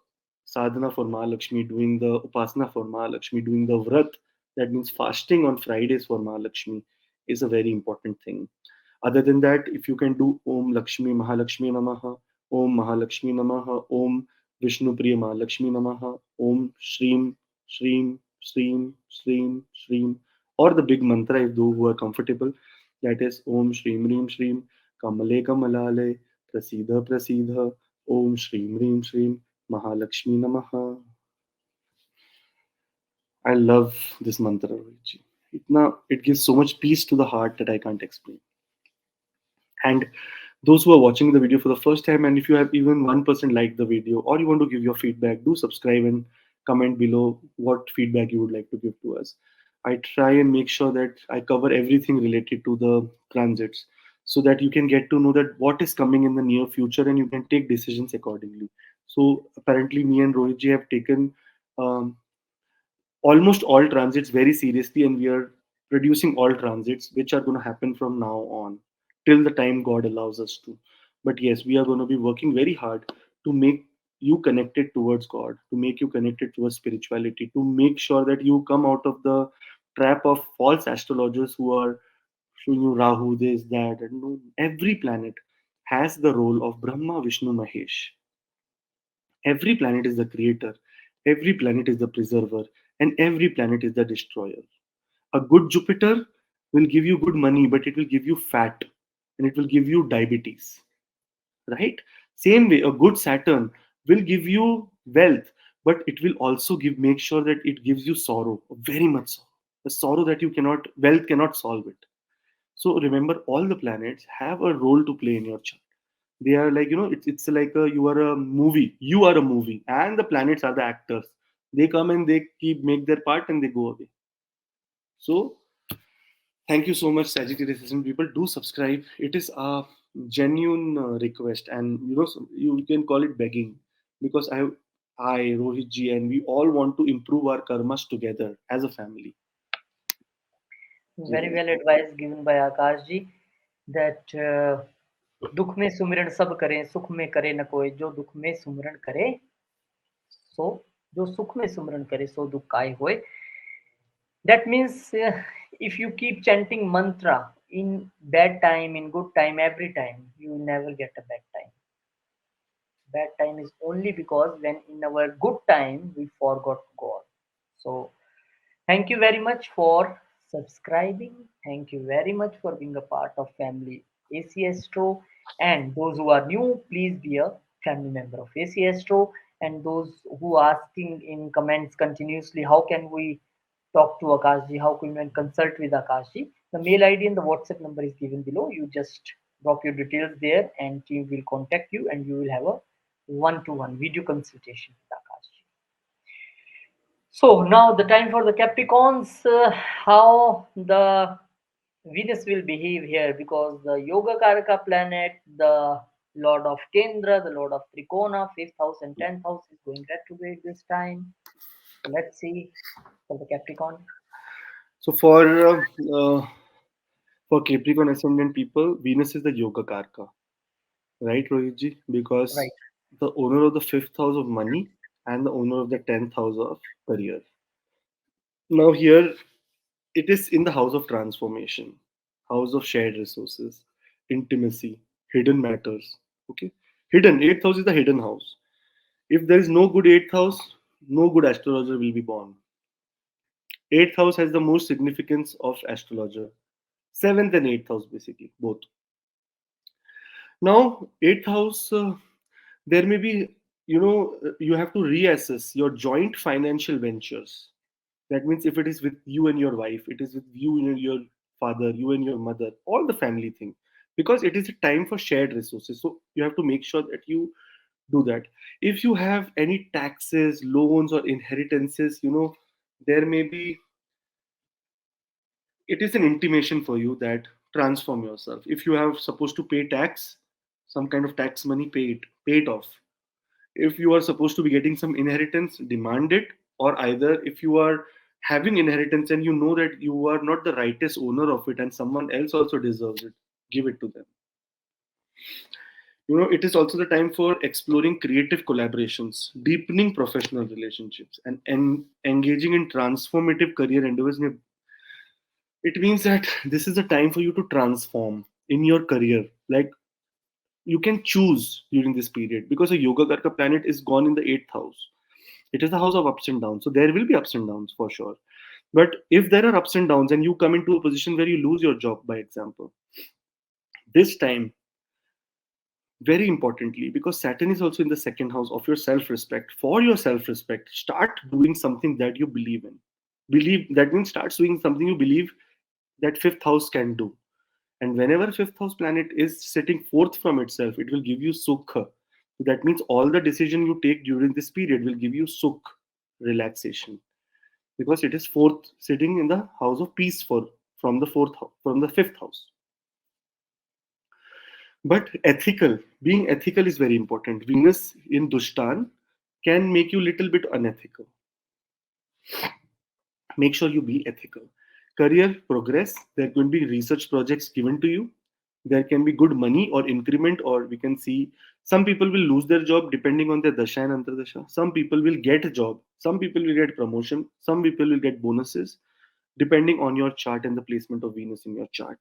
sadhana for Ma Lakshmi, doing the upasana for Ma Lakshmi, doing the vrat, that means fasting on Fridays for Ma Lakshmi, is a very important thing. Other than that, if you can do Om Lakshmi Mahalakshmi Namaha, Om Mahalakshmi Namaha, Om Vishnu Priya Mahalakshmi Namaha, Om Shreem, Shreem, Shreem, Shreem, Shreem, or the big mantra if those who are comfortable, that is Om Shreem Reem Shreem, Kamale Kamalale, Prasidha Prasidha, Om Shreem Reem Shreem, Mahalakshmi Namaha. I love this mantra, Rohitji. It gives so much peace to the heart that I can't explain. And those who are watching the video for the first time, and if you have even 1% liked the video or you want to give your feedback, do subscribe and comment below what feedback you would like to give to us. I try and make sure that I cover everything related to the transits so that you can get to know that what is coming in the near future and you can take decisions accordingly. So apparently me and Rohitji have taken um, almost all transits very seriously, and we are producing all transits which are going to happen from now on till the time God allows us to. But yes, we are going to be working very hard to make you connected towards God, to make you connected towards spirituality, to make sure that you come out of the trap of false astrologers who are showing you Rahu, this, that, and no, every planet has the role of Brahma, Vishnu, Mahesh. Every planet is the creator, every planet is the preserver, and every planet is the destroyer. A good Jupiter will give you good money, but it will give you fat and it will give you diabetes, right? Same way, a good Saturn will give you wealth, but it will also make sure that it gives you sorrow, very much sorrow, a sorrow that wealth cannot solve it. So remember, all the planets have a role to play in your chart. They are like, it's like you are a movie. You are a movie, and the planets are the actors. They come and they make their part and they go away. So thank you so much, Sagittarius season people. Do subscribe. It is a genuine request, and you can call it begging, because I, Rohit ji, and we all want to improve our karmas together as a family. Very So well advice given by Akash ji that दुख में सुमिरन सब करें सुख में करे न कोई जो दुख में सुमिरन करे सो जो सुख में सुमिरन करे सो दुख काय होए. That means if you keep chanting mantra in bad time, in good time, every time, you will never get a bad time. Bad time is only because when in our good time we forgot God. So thank you very much for subscribing. Thank you very much for being a part of family AC Astro. And those who are new, please be a family member of AC Astro. And those who are asking in comments continuously, how can we talk to Akashji? How can we consult with Akashji? The mail ID and the WhatsApp number is given below. You just drop your details there, and team will contact you, and you will have a one-to-one video consultation with Akashji. So now the time for the Capricorns, how the Venus will behave here, because the Yoga Karaka planet, the Lord of Kendra, the Lord of Trikona, fifth house and 10th house is going retrograde this time. So let's see for the Capricorn. so uh, for Capricorn ascendant people, Venus is the Yoga Karka, right, Rohit ji? Because Right. the owner of the fifth house of money and the owner of the 10th house of career. Now, here it is in the house of transformation, house of shared resources, intimacy, hidden matters. Okay, hidden, 8th house is the hidden house. If there is no good 8th house, no good astrologer will be born. 8th house has the most significance of astrologer. 7th and 8th house, basically, both. Now, 8th house, there may be, you have to reassess your joint financial ventures. That means if it is with you and your wife, it is with you and your father, you and your mother, all the family thing. Because it is a time for shared resources. So you have to make sure that you do that. If you have any taxes, loans, or inheritances, there may be, it is an intimation for you that transform yourself. If you have supposed to pay tax, some kind of tax money, pay it off. If you are supposed to be getting some inheritance, demand it. Or either if you are having inheritance and you know that you are not the rightest owner of it and someone else also deserves it, give it to them. It is also the time for exploring creative collaborations, deepening professional relationships, and engaging in transformative career endeavors. It means that this is the time for you to transform in your career. Like, you can choose during this period, because a yoga karka planet is gone in the 8th house. It is the house of ups and downs, so there will be ups and downs for sure. But if there are ups and downs and you come into a position where you lose your job, by example, this time, very importantly, because Saturn is also in the second house of your self-respect, for your self-respect, start doing something that you believe in. Believe, that means start doing something you believe that fifth house can do. And whenever fifth house planet is sitting fourth from itself, it will give you sukha. That means all the decision you take during this period will give you sukh, relaxation, because it is fourth, sitting in the house of peace, for from the fourth house, from the fifth house. But ethical, being ethical is very important. Venus in Dushtan can make you little bit unethical. Make sure you be ethical. Career progress, there can be research projects given to you. There can be good money or increment, or we can see some people will lose their job depending on their dasha and antardasha. Some people will get a job. Some people will get promotion. Some people will get bonuses depending on your chart and the placement of Venus in your chart.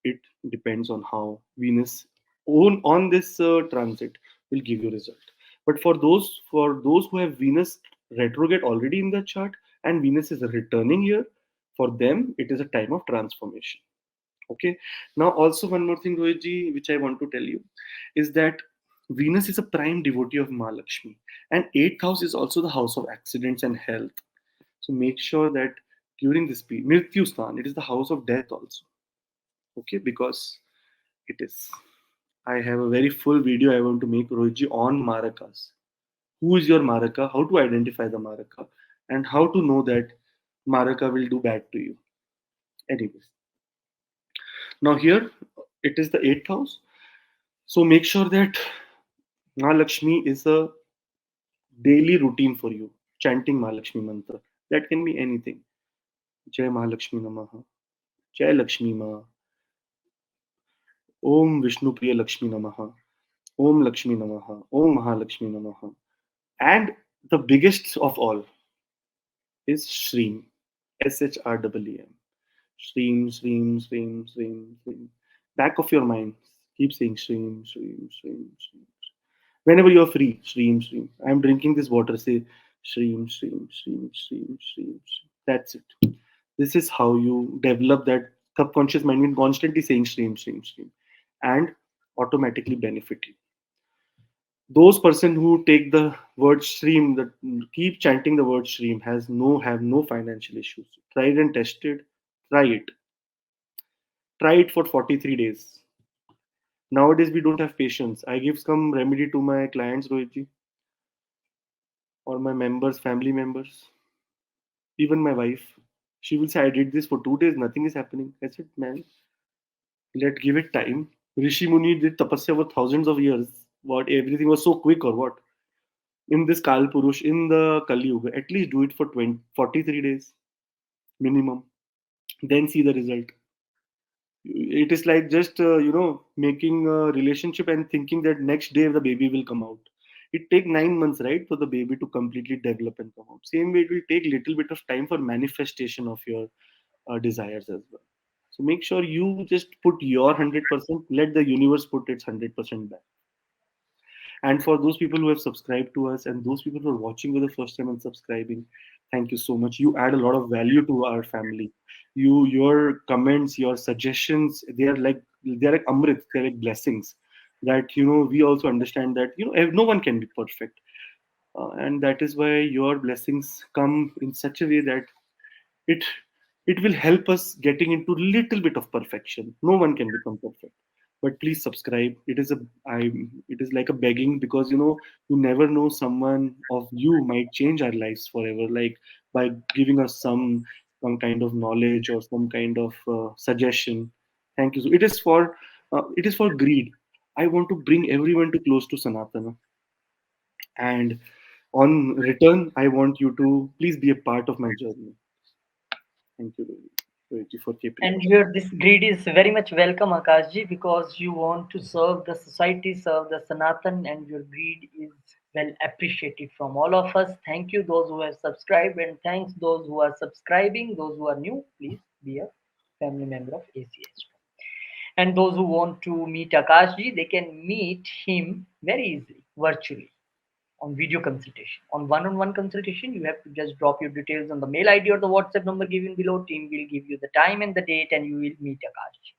It depends on how Venus on this transit will give you result. But for those who have Venus retrograde already in the chart and Venus is returning here, for them it is a time of transformation. Okay. Now also one more thing, Rohitji, which I want to tell you is that Venus is a prime devotee of Mahalakshmi, and 8th house is also the house of accidents and health. So make sure that during this period, Mrityu Sthan, it is the house of death also. Okay, because it is. I have a very full video I want to make, Rohitji, on Marakas. Who is your Maraka? How to identify the Maraka? And how to know that Maraka will do bad to you. Anyways, now here it is the 8th house. So make sure that Mahalakshmi is a daily routine for you. Chanting Mahalakshmi mantra. That can be anything. Jai Mahalakshmi Namaha. Jai Lakshmi Ma. Om Vishnu Priya Lakshmi Namaha. Om Lakshmi Namaha. Om Mahalakshmi Namaha. And the biggest of all is Shreem. Shreem. Shreem, Shreem, Shreem, Shreem, Shreem. Back of your mind, keep saying Shreem, Shreem, Shreem, Shreem. Whenever you're free, Shreem, Shreem. I'm drinking this water, say Shreem, Shreem, Shreem, Shreem, Shreem, Shreem. That's it. This is how you develop that subconscious mind in constantly saying Shreem, Shreem, Shreem, and automatically benefit you. Those person who take the word stream, that keep chanting the word stream, have no financial issues. Tried and tested. Try it try it for 43 days. Nowadays we don't have patience. I give some remedy to my clients, Rohitji, or my members, family members, even my wife. She will say, I did this for 2 days, nothing is happening. I said, man, let give it time. Rishi Muni did tapasya for thousands of years. What, everything was so quick or what? In this Kal Purush, in the Kali Yuga, at least do it for 43 days minimum. Then see the result. It is like just, making a relationship and thinking that next day the baby will come out. It take 9 months, right, for the baby to completely develop and come out. Same way, it will take little bit of time for manifestation of your desires as well. So make sure you just put your 100%. Let the universe put its 100% back. And for those people who have subscribed to us and those people who are watching for the first time and subscribing, thank you so much. You add a lot of value to our family. Your comments, your suggestions, they're like amrit, they're like blessings. That we also understand that no one can be perfect, and that is why your blessings come in such a way that it it will help us getting into little bit of perfection. No one can become perfect, but please subscribe. It is like a begging, because you never know, someone of you might change our lives forever, like by giving us some kind of knowledge or some kind of suggestion. Thank you. So it is for greed. I want to bring everyone to close to Sanatana, and on return, I want you to please be a part of my journey. Thank you, Rohit, for keeping And up. here, this greed is very much welcome, Akashji, because you want to serve the society, serve the Sanatan, and your greed is well appreciated from all of us. Thank you, those who have subscribed, and thanks those who are subscribing. Those who are new, please be a family member of ACH. And those who want to meet Akashji, they can meet him very easily, virtually, on video consultation. On one-on-one consultation, you have to just drop your details on the mail ID or the WhatsApp number given below. Team will give you the time and the date, and you will meet Akash.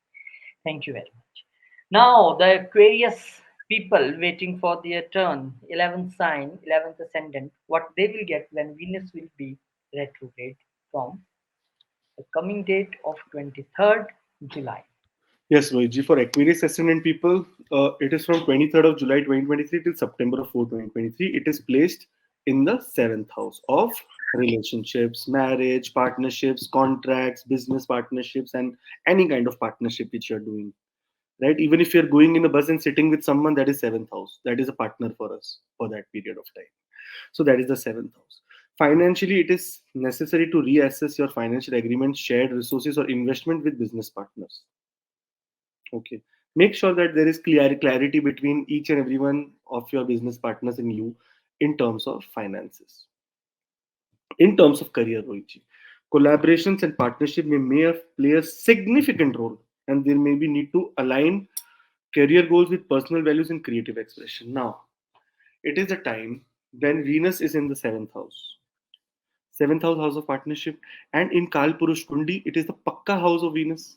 Thank you very much. Now, the Aquarius people waiting for their turn, 11th sign, 11th ascendant, what they will get when Venus will be retrograde from the coming date of 23rd July. Yes, Rohitji, for Aquarius ascendant people, it is from 23rd of July 2023 till September of 4 2023. It is placed in the seventh house of relationships, marriage, partnerships, contracts, business partnerships, and any kind of partnership which you're doing. Right? Even if you're going in a bus and sitting with someone, that is seventh house. That is a partner for us for that period of time. So that is the seventh house. Financially, it is necessary to reassess your financial agreements, shared resources, or investment with business partners. Okay. Make sure that there is clarity between each and every one of your business partners and you in terms of finances. In terms of career, Rohitji, collaborations and partnership may play a significant role, and there may be need to align career goals with personal values and creative expression. Now, it is a time when Venus is in the seventh house. Seventh house of partnership, and in Kal Purush Kundi, it is the Pakka house of Venus.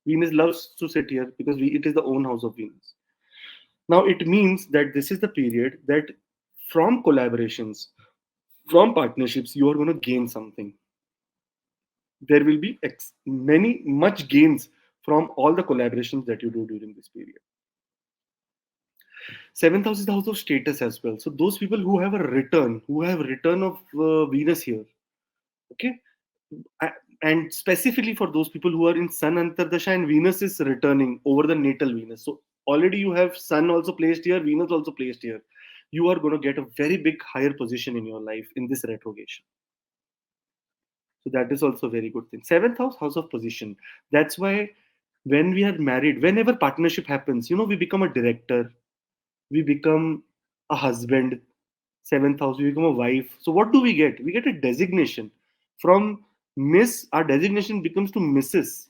Venus loves to sit here because it is the own house of Venus. Now, it means that this is the period that from collaborations, from partnerships, you are going to gain something. There will be many, much gains from all the collaborations that you do during this period. Seventh house is the house of status as well. So those people who have return of Venus here, okay, and specifically for those people who are in Sun Antardasha and Venus is returning over the natal Venus. So already you have Sun also placed here, Venus also placed here. You are going to get a very big higher position in your life in this retrogression. So that is also a very good thing. Seventh house, house of position. That's why when we are married, whenever partnership happens, we become a director, we become a husband. Seventh house, we become a wife. So what do we get? We get a designation. From Miss, our designation becomes to Mrs.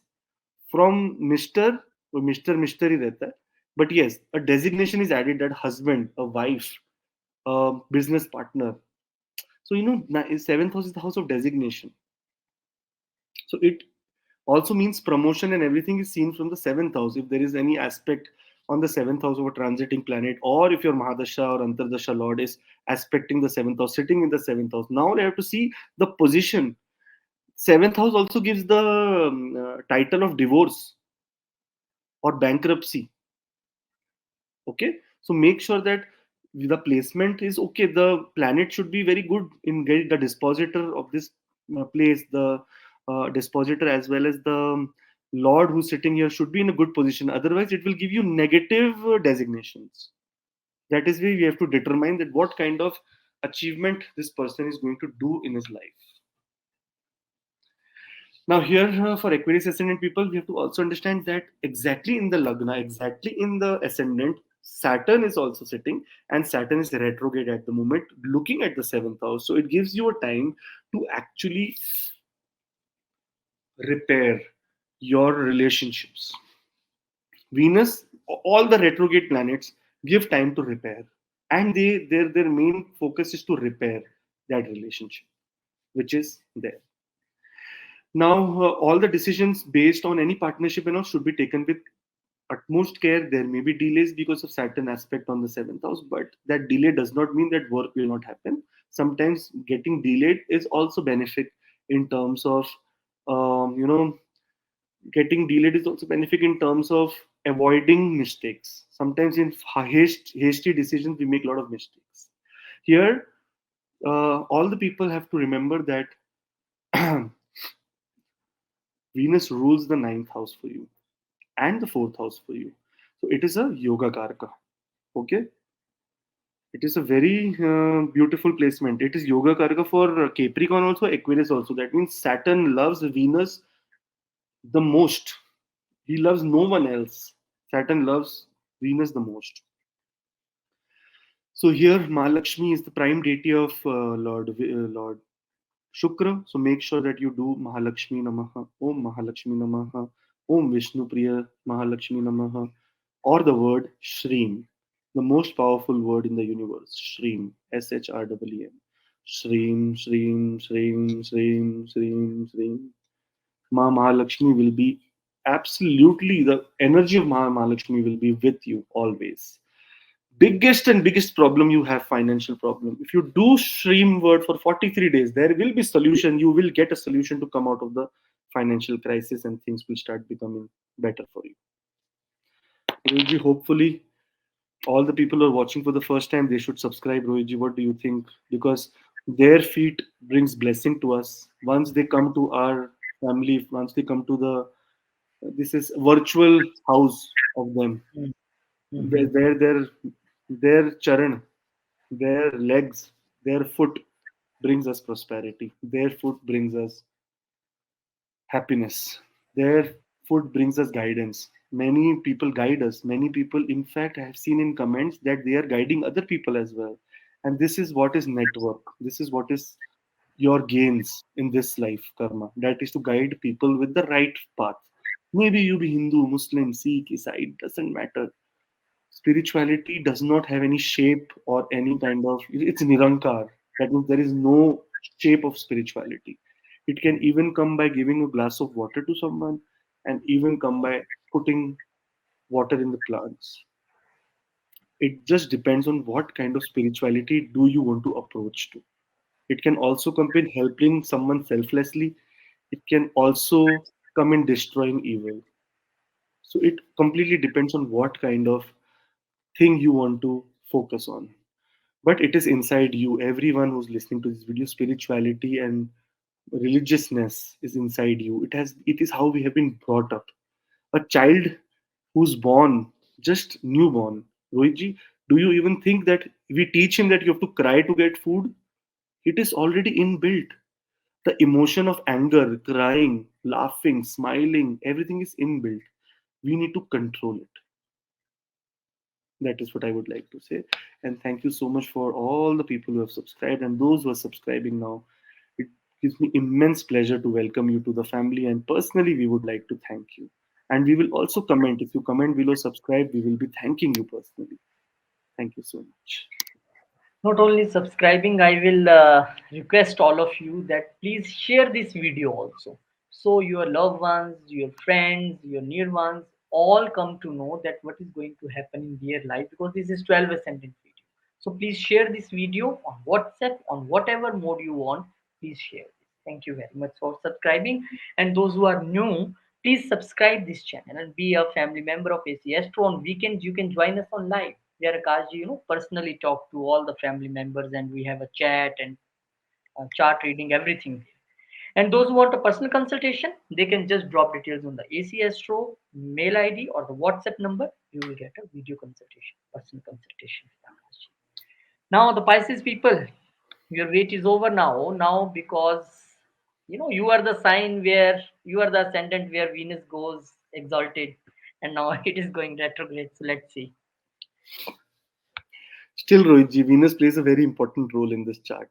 From Mr. or Mr. ही रहता है. But yes, a designation is added, that husband, a wife, a business partner. So seventh house is the house of designation. So it also means promotion, and everything is seen from the seventh house. If there is any aspect on the seventh house of a transiting planet, or if your Mahadasha or Antardasha Lord is aspecting the seventh house, sitting in the seventh house, now we have to see the position. Seventh house also gives the title of divorce or bankruptcy. Okay, so make sure that the placement is okay. The planet should be very good in getting the dispositor of this place. The dispositor as well as the lord who's sitting here should be in a good position. Otherwise, it will give you negative designations. That is why we have to determine that what kind of achievement this person is going to do in his life. Now, here for Aquarius ascendant people, we have to also understand that exactly in the Lagna, exactly in the ascendant, Saturn is also sitting, and Saturn is retrograde at the moment, looking at the seventh house. So it gives you a time to actually repair your relationships. Venus, all the retrograde planets give time to repair, and their main focus is to repair that relationship, which is there. Now, all the decisions based on any partnership and all should be taken with utmost care. There may be delays because of certain aspect on the seventh house, but that delay does not mean that work will not happen. Sometimes getting delayed is also benefit in terms of, you know, getting delayed is also benefit in terms of avoiding mistakes. Sometimes in hasty decisions, we make a lot of mistakes. Here, all the people have to remember that Venus rules the ninth house for you and the fourth house for you. So it is a yoga karaka. Okay, it is a very beautiful placement. It is yoga karaka for Capricorn also, Aquarius also. That means Saturn loves Venus the most. He loves no one else. Saturn loves Venus the most. So here, Mahalakshmi is the prime deity of Lord Shukra. So make sure that you do Mahalakshmi Namaha, Om Mahalakshmi Namaha, Om Vishnu Priya Mahalakshmi Namaha, or the word Shreem, the most powerful word in the universe. Shreem, Shreem, Shreem, Shreem, Shreem, Shreem, Shreem, Shreem. Ma Mahalakshmi will be absolutely, the energy of Mahalakshmi will be with you always. Biggest problem you have, financial problem. If you do stream word for 43 days, there will be solution. You will get a solution to come out of the financial crisis, and things will start becoming better for you. Rohitji, hopefully all the people who are watching for the first time, they should subscribe. Rohitji, what do you think? Because their feet brings blessing to us. Once they come to our family, once they come to the, this is virtual house of them, Mm-hmm. where their charan, their legs, their foot brings us prosperity. Their foot brings us happiness. Their foot brings us guidance. Many people guide us. Many people, in fact, I have seen in comments that they are guiding other people as well. And this is what is network. This is what is your gains in this life, karma. That is to guide people with the right path. Maybe you be Hindu, Muslim, Sikh, Isai, it doesn't matter. Spirituality does not have any shape or any kind of, it's nirankar. That means there is no shape of spirituality. It can even come by giving a glass of water to someone, and even come by putting water in the plants. It just depends on what kind of spirituality do you want to approach to. It can also come in helping someone selflessly. It can also come in destroying evil. So it completely depends on what kind of thing you want to focus on. But it is inside you. Everyone who's listening to this video, spirituality and religiousness is inside you. It is how we have been brought up. A child who's born, just newborn, Rohitji, do you even think that we teach him that you have to cry to get food? It is already inbuilt. The emotion of anger, crying, laughing, smiling, everything is inbuilt. We need to control it. That is what I would like to say. And thank you so much for all the people who have subscribed and those who are subscribing now. It gives me immense pleasure to welcome you to the family. And personally, we would like to thank you. And we will also comment. If you comment below, subscribe, we will be thanking you personally. Thank you so much. Not only subscribing, I will request all of you that please share this video also, so your loved ones, your friends, your near ones all come to know that what is going to happen in their life, because this is 12 ascendant video. So please share this video on WhatsApp, on whatever mode you want. Please share this. Thank you very much for subscribing. And those who are new, please subscribe this channel and be a family member of AC Astro. On weekends you can join us on live where Akash ji, personally talk to all the family members, and we have a chat and chart reading, everything. And those who want a personal consultation, they can just drop details on the AC Astro mail ID or the WhatsApp number. You will get a video consultation, personal consultation with Akash ji. Now, the Pisces people, your wait is over now. Now, because you are the sign where you are the ascendant where Venus goes exalted, and now it is going retrograde. So let's see. Still, Rohitji, Venus plays a very important role in this chart.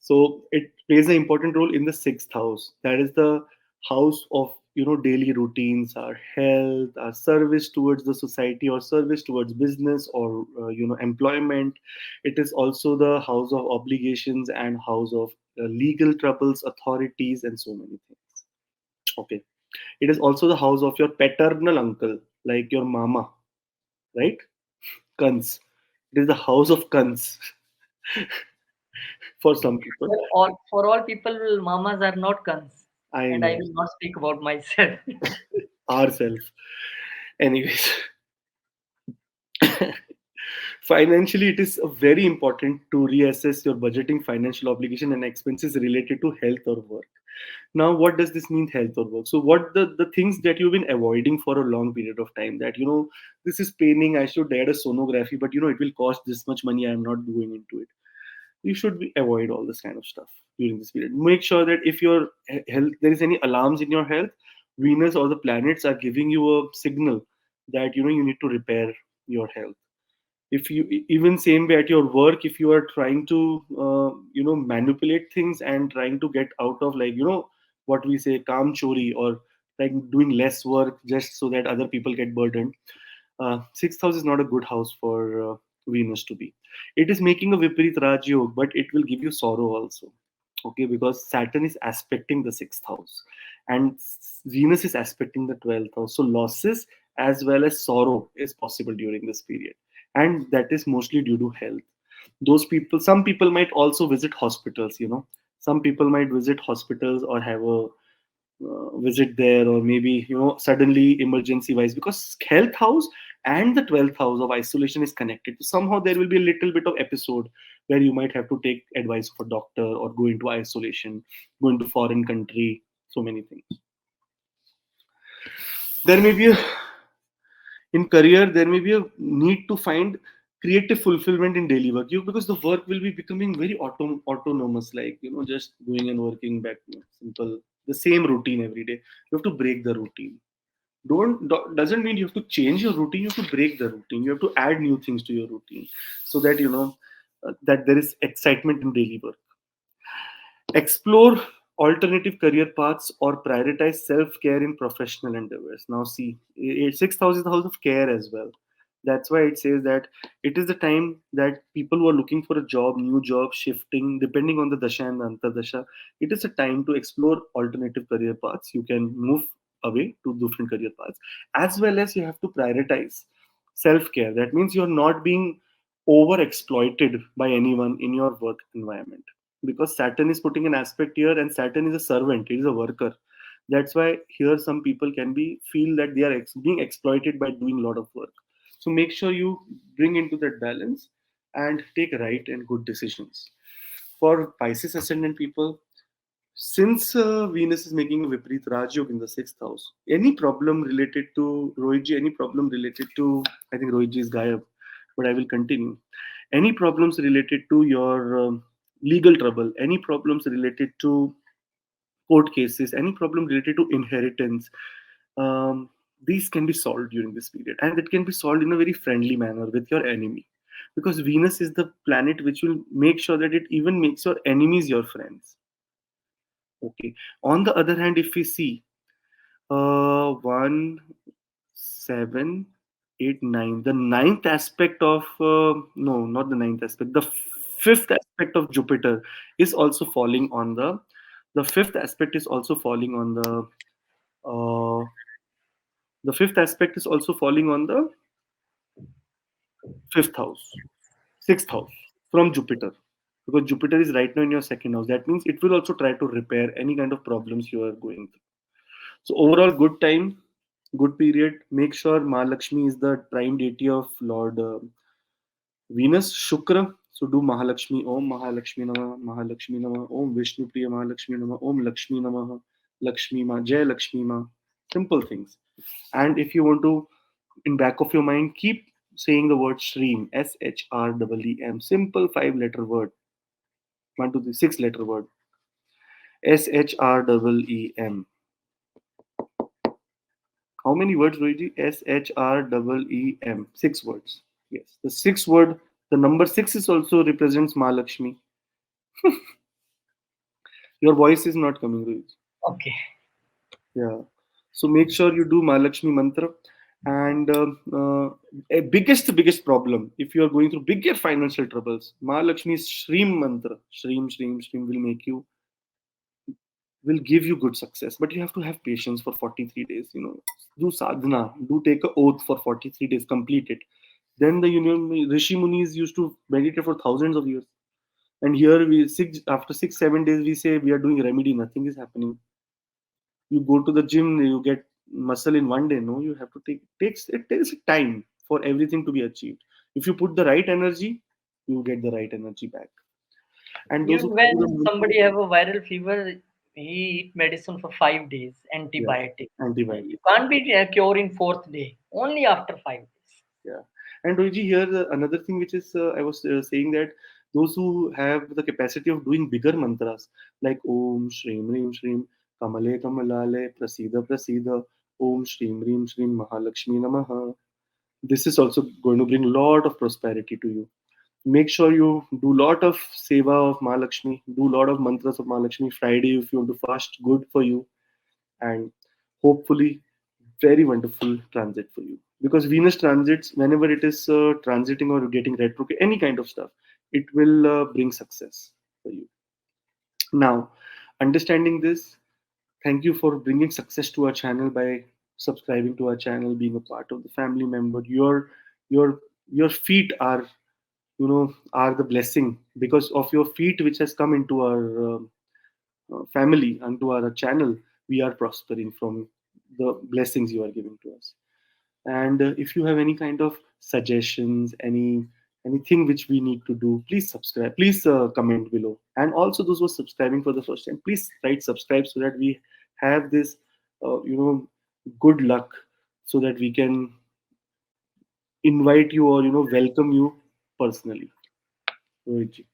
So it plays an important role in the sixth house. That is the house of daily routines, our health, our service towards the society, or service towards business, or employment. It is also the house of obligations and house of legal troubles, authorities, and so many things. Okay. It is also the house of your paternal uncle, like your mama, right? Kans. It is the house of Kans for some people. Well, for all people, mamas are not cons, I and I know will not speak about myself. ourselves. Anyways, financially, it is very important to reassess your budgeting, financial obligation, and expenses related to health or work. Now, what does this mean, health or work? So, what the things that you've been avoiding for a long period of time, that this is paining, I should add a sonography, but it will cost this much money, I'm not going into it. You should avoid all this kind of stuff during this period. Make sure that if your health, there is any alarms in your health, Venus or the planets are giving you a signal that you need to repair your health. If you, even same way at your work, if you are trying to manipulate things and trying to get out of, like, what we say, calm chori, or like doing less work just so that other people get burdened, sixth house is not a good house for Venus to be. It is making a Viparit Raj Yog, but it will give you sorrow also. Okay, because Saturn is aspecting the sixth house, and Venus is aspecting the 12th house. So losses as well as sorrow is possible during this period, and that is mostly due to health. Some people might also visit hospitals. Some people might visit hospitals or have a visit there, or maybe suddenly emergency wise, because health house and the 12th house of isolation is connected. So somehow there will be a little bit of episode where you might have to take advice of a doctor, or go into isolation, go into foreign country, so many things. There may be a In career, there may be a need to find creative fulfillment in daily work, because the work will be becoming very autonomous, like just going and working back, simple, the same routine every day. You have to break the routine. Doesn't mean you have to change your routine. You have to break the routine. You have to add new things to your routine, so that that there is excitement in daily work. Explore alternative career paths or prioritize self-care in professional endeavors. Now, see, sixth house is the house of care as well. That's why it says that it is the time that people who are looking for a job, new job, shifting, depending on the dasha and the antardasha, it is a time to explore alternative career paths. You can move away to different career paths, as well as you have to prioritize self-care. That means you're not being over exploited by anyone in your work environment, because Saturn is putting an aspect here, and Saturn is a servant, it is a worker. That's why here some people can be feel that they are being exploited by doing a lot of work. So make sure you bring into that balance and take right and good decisions. For Pisces ascendant people, since Venus is making a Viparit Rajyog in the sixth house, any problem related to Rohitji, any problem related to, I think Rohitji is Gayab, but I will continue. Any problems related to your legal trouble, any problems related to court cases, any problem related to inheritance, these can be solved during this period. And it can be solved in a very friendly manner with your enemy. Because Venus is the planet which will make sure that it even makes your enemies your friends. Okay. On the other hand, if we see 1, 7, 8, 9, the ninth aspect of no, not the ninth aspect, the fifth aspect of Jupiter is also falling on the fifth aspect is also falling on uh, the fifth aspect is also falling on the fifth house, sixth house from Jupiter. Because Jupiter is right now in your second house. That means it will also try to repair any kind of problems you are going through. So overall, good time, good period. Make sure Mahalakshmi is the prime deity of Lord Venus, Shukra. So do Mahalakshmi, Om Mahalakshmi Namah, Mahalakshmi Namah, Om Vishnu Priya Mahalakshmi Namah, Om Lakshmi Namah, Lakshmi Ma, Jai Lakshmi Ma. Simple things. And if you want to, in back of your mind, keep saying the word Shreem, Shrem. Simple 5 letter word. 1, 2, 3, 6 letter word. Shrem. How many words, Rohiji? Shrem. 6 words. Yes, the sixth word, the number six is also represents Mahalakshmi. Your voice is not coming, Rohit. Okay. Yeah. So make sure you do Mahalakshmi mantra. And a biggest problem, if you are going through bigger financial troubles, Mahalakshmi's Shreem mantra, Shreem, Shreem, Shreem will give you good success. But you have to have patience for 43 days. Do sadhana, do take a oath for 43 days, complete it. Then the Rishi Munis used to meditate for thousands of years. And here after 6 7 days we say we are doing remedy, nothing is happening. You go to the gym, you get muscle in one day. No, you have to it takes time for everything to be achieved. If you put the right energy, you get the right energy back. And those who Even do when the somebody have a viral fever, he eat medicine for 5 days, yeah, antibiotic. antibiotic. You can't be curing fourth day. Only after 5 days. Yeah. And Rohiji, here another thing which is I was saying that those who have the capacity of doing bigger mantras like Om Shrim Reem Shrim Kamale Kamalale Prasida Prasida Om Shrim Reem Shrim Mahalakshmi Namaha. This is also going to bring a lot of prosperity to you. Make sure you do lot of seva of Mahalakshmi, do lot of mantras of Mahalakshmi. Friday, if you want to fast, good for you, and hopefully, very wonderful transit for you. Because Venus transits, whenever it is transiting or getting retrograde, any kind of stuff, it will bring success for you. Now, understanding this, thank you for bringing success to our channel by subscribing to our channel, being a part of the family member. Your your feet are are the blessing because of your feet which has come into our family and to our channel. We are prospering from the blessings you are giving to us. And if you have any kind of suggestions, anything which we need to do, please subscribe, please comment below. And also those who are subscribing for the first time, please write subscribe so that we have this good luck, so that we can invite you or welcome you personally. Rohit ji.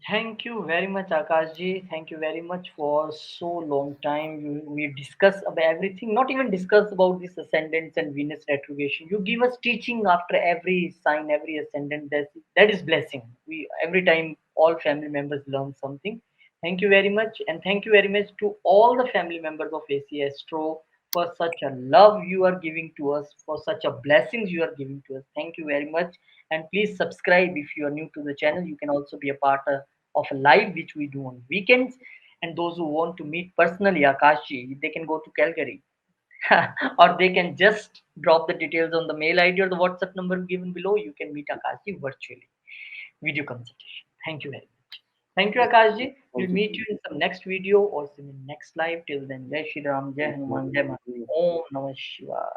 Thank you very much, Akashji. Thank you very much for so long time. We discuss about everything, not even discuss about this ascendants and Venus retrogression. You give us teaching after every sign, every ascendant. That is blessing. We every time all family members learn something. Thank you very much, and thank you very much to all the family members of AC Astro for such a love you are giving to us, for such a blessings you are giving to us. Thank you very much, and please subscribe if you are new to the channel. You can also be a part of a live which we do on weekends. And those who want to meet personally Akashi, they can go to Calgary. Or they can just drop the details on the mail ID or the WhatsApp number given below. You can meet Akashi virtually. Video consultation. Thank you very much. Thank you, Akashji. We'll Thank you. meet you in some next video or some next live. Till then, Jai Shri Ram, Jai Hanuman, Jai Mata. Om Namah Shivaya.